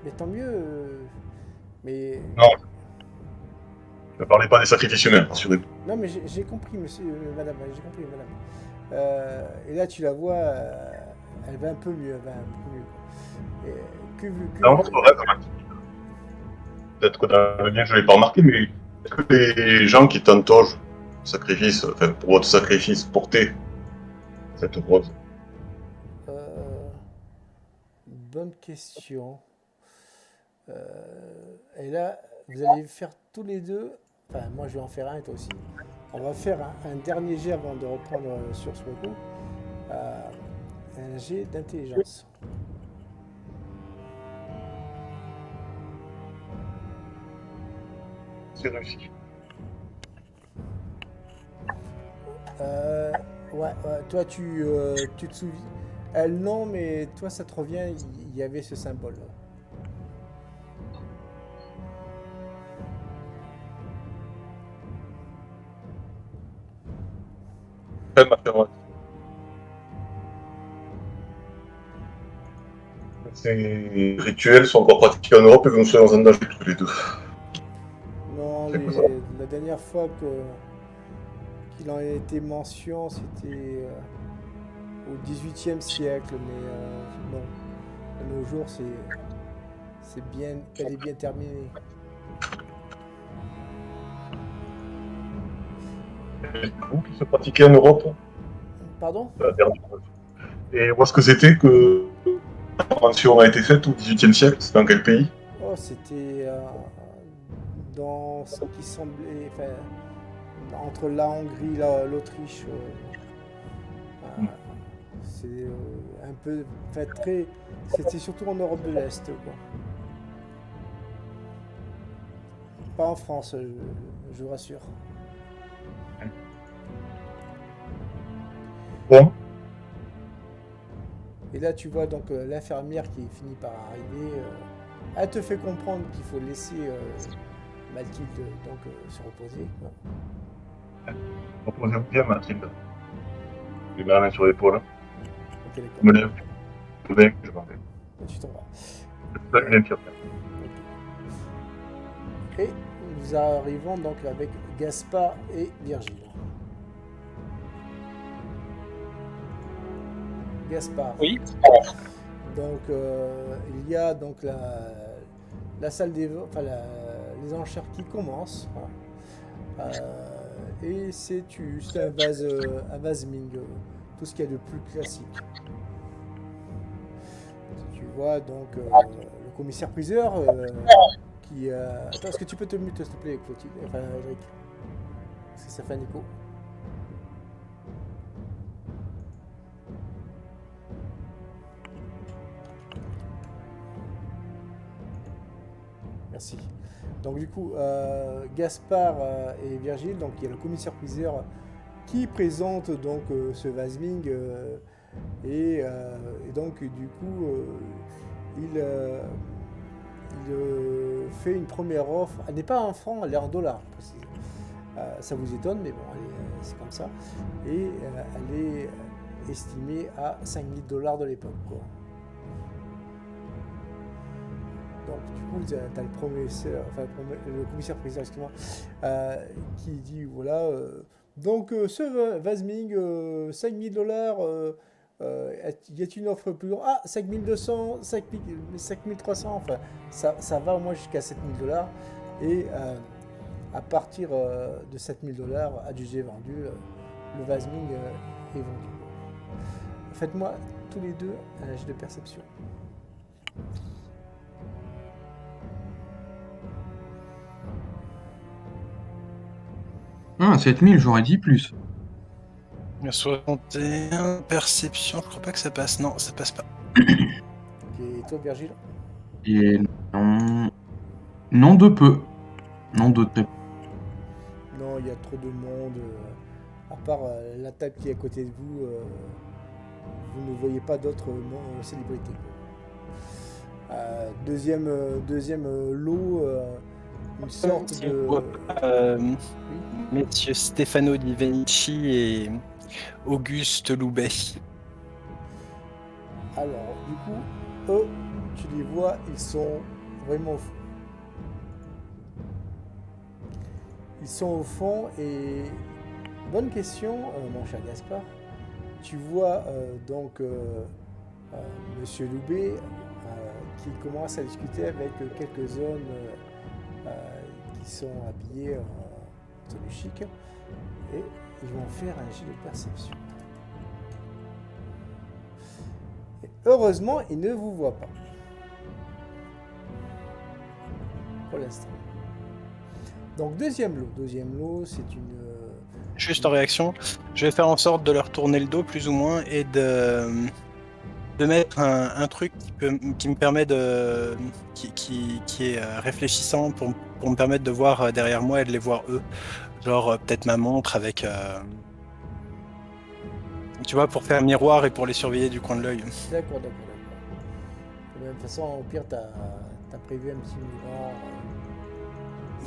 mais tant mieux. Mais Non, je ne parlais pas des sacrifices humains, rassurez-vous. non, mais j'ai compris, monsieur, madame, j'ai compris, madame. Et là, tu la vois, elle va un peu mieux, elle va un peu mieux. Et Dans votre rêve, Mathilde, peut-être que dans le mien je ne l'ai pas remarqué, mais est-ce que les gens qui t'entourent, sacrifice, enfin, pour votre sacrifice, portaient cette rose? euh, bonne question. Et là, vous allez faire tous les deux. Enfin, moi, je vais en faire un et toi aussi. On va faire un dernier jet avant de reprendre sur ce coup. Un jet d'intelligence. C'est réussi. Euh, ouais, toi, tu te souviens. Elle, non, mais toi, ça te revient. Il y avait ce symbole. Même affirmatif. Ces rituels sont encore pratiqués en Europe et que nous soyons en danger tous les deux. la dernière fois qu'il en a été mention, c'était au XVIIIe siècle, mais non. De nos jours, elle est bien terminée. C'est vous qui se pratiquait en Europe, Pardon? la dernière fois. Et où est-ce que c'était que l'invention a été faite au XVIIIe siècle? C'est dans quel pays? Oh, c'était dans ce qui semblait, enfin, entre la Hongrie, l'Autriche. C'est un peu, enfin, c'était surtout en Europe de l'Est, quoi. Pas en France, je vous rassure. Bon, Et là, tu vois donc l'infirmière qui finit par arriver. Elle te fait comprendre qu'il faut laisser Mathilde donc se reposer, quoi. reposez-vous bien, Mathilde. Je mets la main sur l'épaule. Ok, d'accord. Je me lève. Tout bien, je m'en vais. Tu t'en vas. Salut l'infirmière. Ok. Et nous arrivons donc avec Gaspard et Virgile. Gaspard. Oui. Donc il y a donc la salle des enfin les enchères qui commencent. Voilà. Et c'est un vase Ming, tout ce qu'il y a de plus classique. Tu vois donc le commissaire priseur qui attends, est-ce que tu peux te muter s'il te plaît, Clotilde, enfin Eric, parce que ça fait un écho. Merci. Donc du coup, Gaspard et Virgile, donc il y a le commissaire priseur qui présente donc ce vase Ming et donc du coup il fait une première offre. Elle n'est pas en francs, elle est en dollars. Ça vous étonne, mais bon, c'est comme ça. Et elle est estimée à 5000 $ de l'époque, quoi. Donc du coup, tu as le commissaire priseur, excuse-moi, qui dit voilà, donc ce vase Ming, 5000 $, y a-t-il une offre plus grande? Ah, 5200, 5300, enfin, ça va au moins jusqu'à 7000 $. Et à partir de 7000 $ adjugé vendu, le vase Ming est vendu. Faites-moi tous les deux un jet de perception. 7000, j'aurais dit plus. 61, perception, je crois pas que ça passe. Non, ça passe pas. Et toi, Virgile? Et non. Non de peu. Non de très peu. Non, il y a trop de monde. À part la table qui est à côté de vous, vous ne voyez pas d'autres célébrités. Deuxième lot, une sorte de... Messieurs Stefano Di Venici et Auguste Loubet. Alors, du coup, eux, tu les vois, ils sont vraiment au fond. Ils sont au fond et... Bonne question, mon cher Gaspard. Tu vois donc Monsieur Loubet qui commence à discuter avec quelques hommes qui sont habillés en tenue chic et ils vont faire un jet de perception. Et heureusement, ils ne vous voient pas. Pour l'instant. Donc deuxième lot, c'est une... Juste en réaction, je vais faire en sorte de leur tourner le dos plus ou moins et de mettre un truc qui me permet de... qui est réfléchissant pour me permettre de voir derrière moi et de les voir eux. Genre peut-être ma montre avec... tu vois, pour faire miroir et pour les surveiller du coin de l'œil. D'accord. De la même façon, au pire, t'as prévu un petit miroir.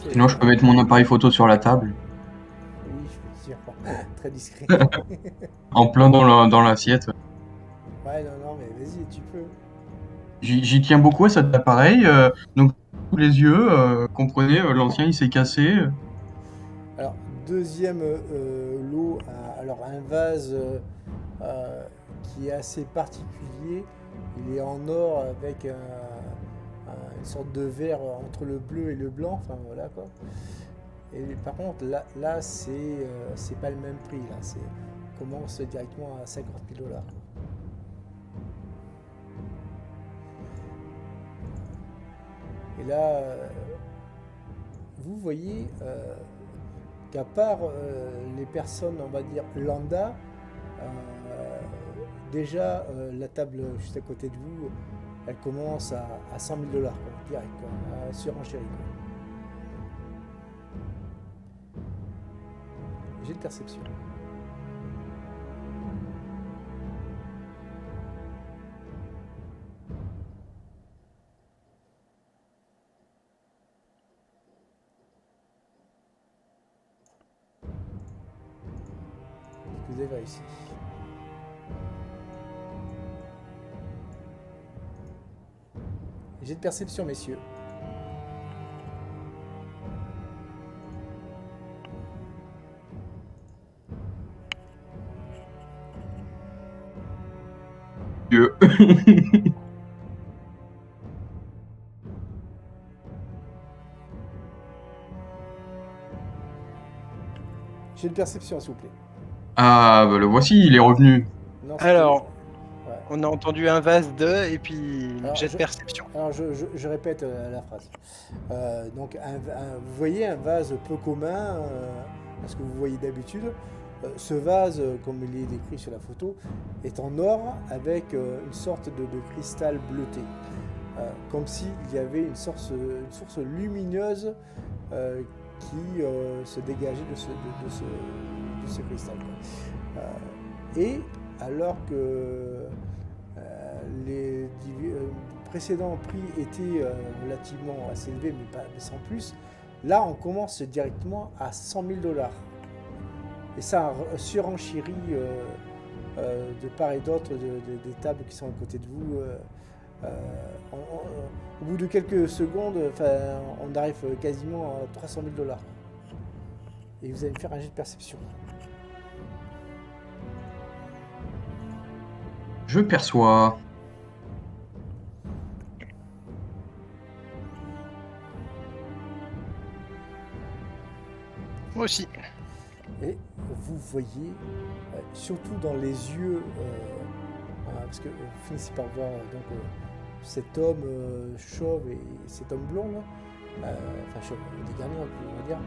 Sinon, je peux mettre mon appareil photo sur la table, Oui, je veux dire, très discret. en plein dans l'assiette. Ouais, non, mais vas-y, tu peux. J'y tiens beaucoup à cet appareil. Donc, sous les yeux. Comprenez, l'ancien il s'est cassé. Alors, deuxième lot, alors un vase qui est assez particulier. Il est en or avec une sorte de verre entre le bleu et le blanc. Enfin voilà quoi. Et par contre, là c'est pas le même prix. Là, on commence directement à 50 000 $. Et là, vous voyez qu'à part les personnes, on va dire, lambda, déjà la table juste à côté de vous, elle commence à 100 000 $, quoi, direct, quoi, à surenchérir. J'ai de perception. Vous avez réussi. J'ai de perception, messieurs. Dieu. J'ai de perception, s'il vous plaît. Ah, bah le voici, il est revenu. Non, c'était- Alors, ouais. on a entendu un vase de et puis Alors, jet de perception. Alors, je répète la phrase. Donc, vous voyez un vase peu commun à ce que vous voyez d'habitude. Ce vase, comme il est décrit sur la photo, est en or avec une sorte de cristal bleuté. Comme s'il y avait une source lumineuse qui se dégageait de ce cristal, quoi. Et alors que les précédents prix étaient relativement assez élevés, mais sans plus, là on commence directement à 100 000 $. Et ça surenchérit de part et d'autre des tables qui sont à côté de vous. Au bout de quelques secondes, on arrive quasiment à 300 000 $. Et vous allez me faire un jet de perception. Je perçois. Moi aussi. Et vous voyez, surtout dans les yeux, parce que vous finissez par voir donc, cet homme chauve et cet homme blond, là, enfin chauve, dégarni on va dire,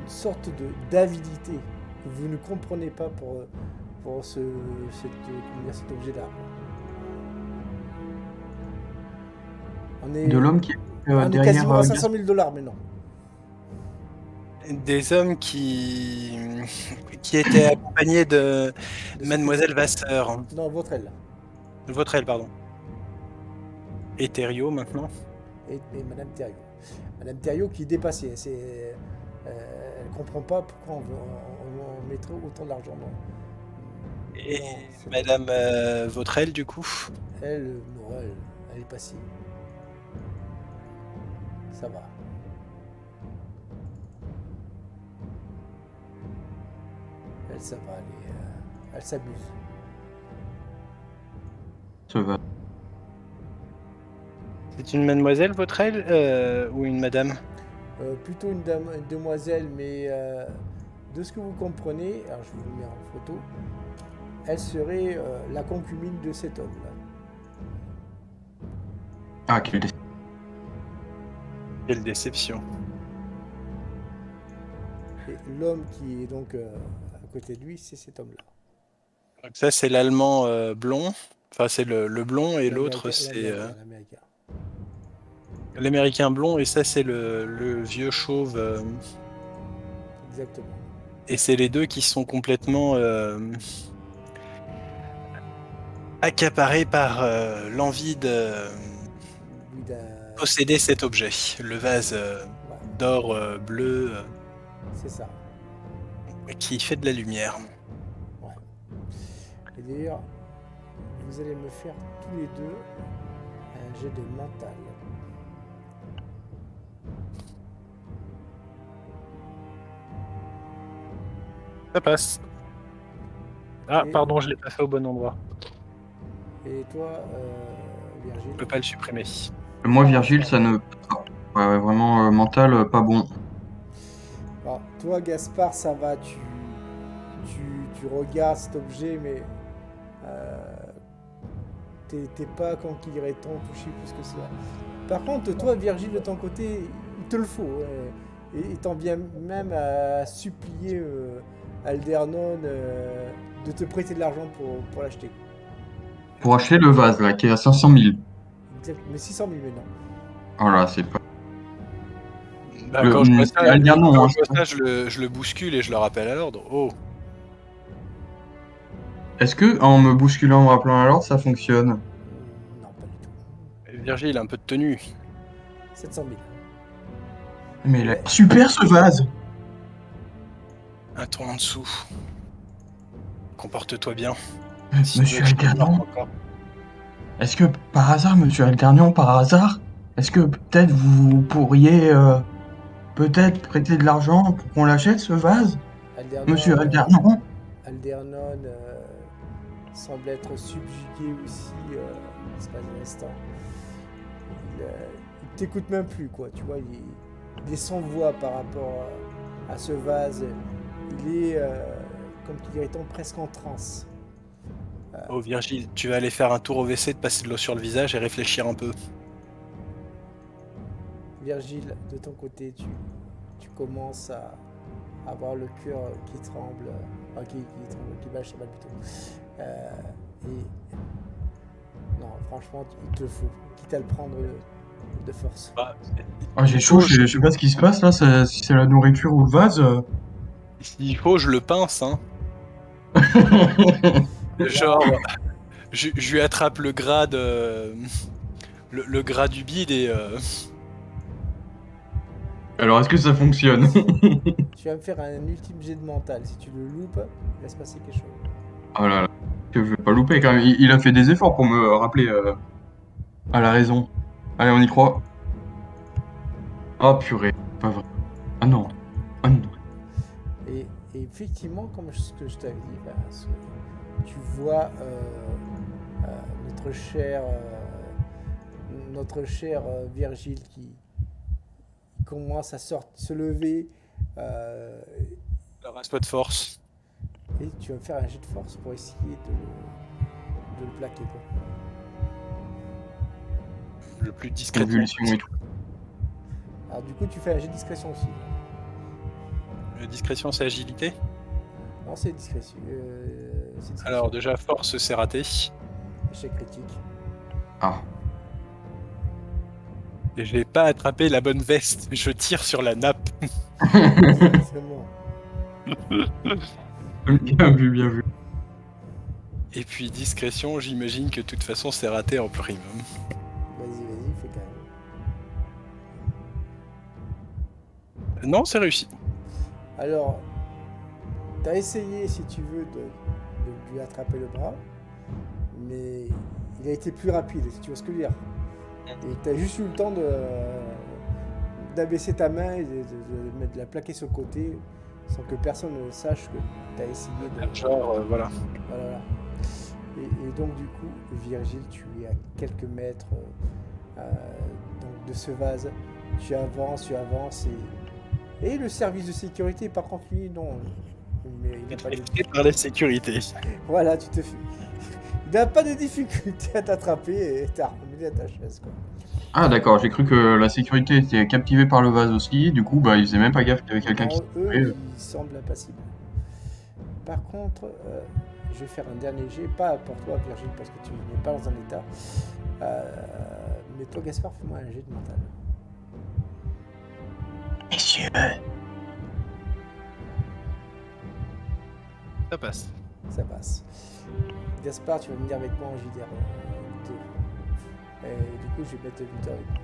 une sorte d'avidité que vous ne comprenez pas pour cet objet-là. On est, De l'homme qui est on est derrière. quasiment à 500 000 $ maintenant. Des hommes qui étaient accompagnés de Mademoiselle Vasseur. Non, votre aile. Votre aile, pardon. Et Thériault maintenant. Et Madame Thériault. Madame Thériault qui est dépassée. Elle ne comprend pas pourquoi on mettrait autant d'argent. Et Non, Madame Vautrel, du coup. elle, non, elle est passive. Ça va. Elle, ça va, elle s'amuse. Ce va. C'est une mademoiselle Vautrel ou une madame? Plutôt une demoiselle, mais de ce que vous comprenez, alors je vous le mets en photo, elle serait la concubine de cet homme-là. Ah, quelle Quelle déception. Et l'homme qui est donc à côté de lui, c'est cet homme-là. Donc ça, c'est l'allemand blond. Enfin, c'est le blond et l'autre, c'est l'américain. l'américain blond. Et ça, c'est le vieux chauve. Exactement. Et c'est les deux qui sont complètement accaparés par l'envie de Lui posséder cet objet. Le vase ouais, d'or bleu c'est ça. qui fait de la lumière. Ouais. Et d'ailleurs, vous allez me faire tous les deux un jet de mental. Ça passe. Ah, Et- pardon, je l'ai pas fait au bon endroit. Et toi, Virgile? Je peux pas le supprimer. Moi, Virgile, ça ne... Ouais, vraiment, mental, pas bon. Alors, toi, Gaspard, ça va, tu regardes cet objet, mais t'es pas conquérant, touché plus que ça. Par contre, toi, Virgile, de ton côté, il te le faut. Ouais. Et il t'en vient même à supplier Aldernon de te prêter de l'argent pour l'acheter. Pour acheter le vase, là, qui est à 500 000. Exact. Mais 600 000 maintenant. Voilà, c'est pas... Bah, quand je vois ça, c'est Algernon, quand hein, je vois c'est ça. ça, je le bouscule et je le rappelle à l'ordre. Oh, Est-ce que, en me bousculant, en me rappelant à l'ordre, ça fonctionne? Non, pas du tout. Virgile, un peu de tenue. 700 000. Mais il a Ouais. super, ce vase! Un ton en dessous. Comporte-toi bien. Si tu Monsieur veux que je te Algernon? marque encore. Est-ce que, par hasard, monsieur Algernon, par hasard, est-ce que peut-être vous pourriez, peut-être prêter de l'argent pour qu'on l'achète, ce vase? Monsieur Aldernon, Algernon? Aldernon semble être subjugué aussi l'espace d'un instant. Il t'écoute même plus, quoi. Tu vois, il est sans voix par rapport à ce vase. Il est, comme tu dirait presque en transe. Oh, Virgile, tu vas aller faire un tour au WC, te passer de l'eau sur le visage et réfléchir un peu. Virgile, de ton côté, tu commences à avoir le cœur qui tremble, qui bat le cheval plutôt. Et non, franchement, il te le faut, quitte à le prendre de force. Bah, Ah, j'ai chaud, je sais pas ce qui se passe là, si c'est la nourriture ou le vase. s'il faut, je le pince, hein. Genre, je lui attrape le gras de... le gras du bide et... Alors, est-ce que ça fonctionne? Tu vas me faire un ultime jet de mental. Si tu le loupes, il va se passer quelque chose. Oh là là, que je vais pas louper quand même. Il a fait des efforts pour me rappeler à la raison. Allez, on y croit. Oh purée, pas vrai. Ah non. Ah non. Et effectivement, comme ce que je t'avais dit, tu vois notre cher Virgile qui commence à se lever. Alors, reste pas de force. Et tu vas me faire un jet de force pour essayer de le plaquer. Quoi. Le plus discrètement Convulsion et possible. tout. Alors du coup, tu fais un jet de discrétion aussi. Discrétion, c'est agilité. Non, c'est discrétion. C'est discrétion. Alors, déjà, force, c'est raté. Échec critique. Ah. Et j'ai pas attrapé la bonne veste. Je tire sur la nappe. Exactement. Bien vu, bien vu. Et puis, discrétion, j'imagine que de toute façon, c'est raté en prime. Vas-y, fais quand même. Non, c'est réussi. Alors, t'as essayé, si tu veux, de lui attraper le bras, mais il a été plus rapide, si tu vois ce que je veux dire. Et t'as juste eu le temps d'abaisser ta main et de la plaquer sur le côté, sans que personne ne sache que t'as essayé de... Genre, voilà. Voilà. Et donc, du coup, Virgile, tu es à quelques mètres donc de ce vase. Tu avances, et le service de sécurité, par contre, lui, non. Mais il n'a pas de... Par la sécurité. Voilà, tu te fais... Il n'a pas de difficulté à t'attraper et t'as ramené à ta chaise, quoi. Ah d'accord, j'ai cru que la sécurité était captivée par le vase aussi, du coup bah il faisait même pas gaffe qu'il y avait quelqu'un qui... Non, eux, ils semblent impassibles. Par contre, je vais faire un dernier jet, pas pour toi, Virgile, parce que tu n'es pas dans un état. Mais toi, Gaspard, fais-moi un jet de mental. Messieurs, Ça passe. Ça passe. Gaspard, tu vas venir avec moi en JDR 2. Et du coup, je vais mettre Victor avec moi.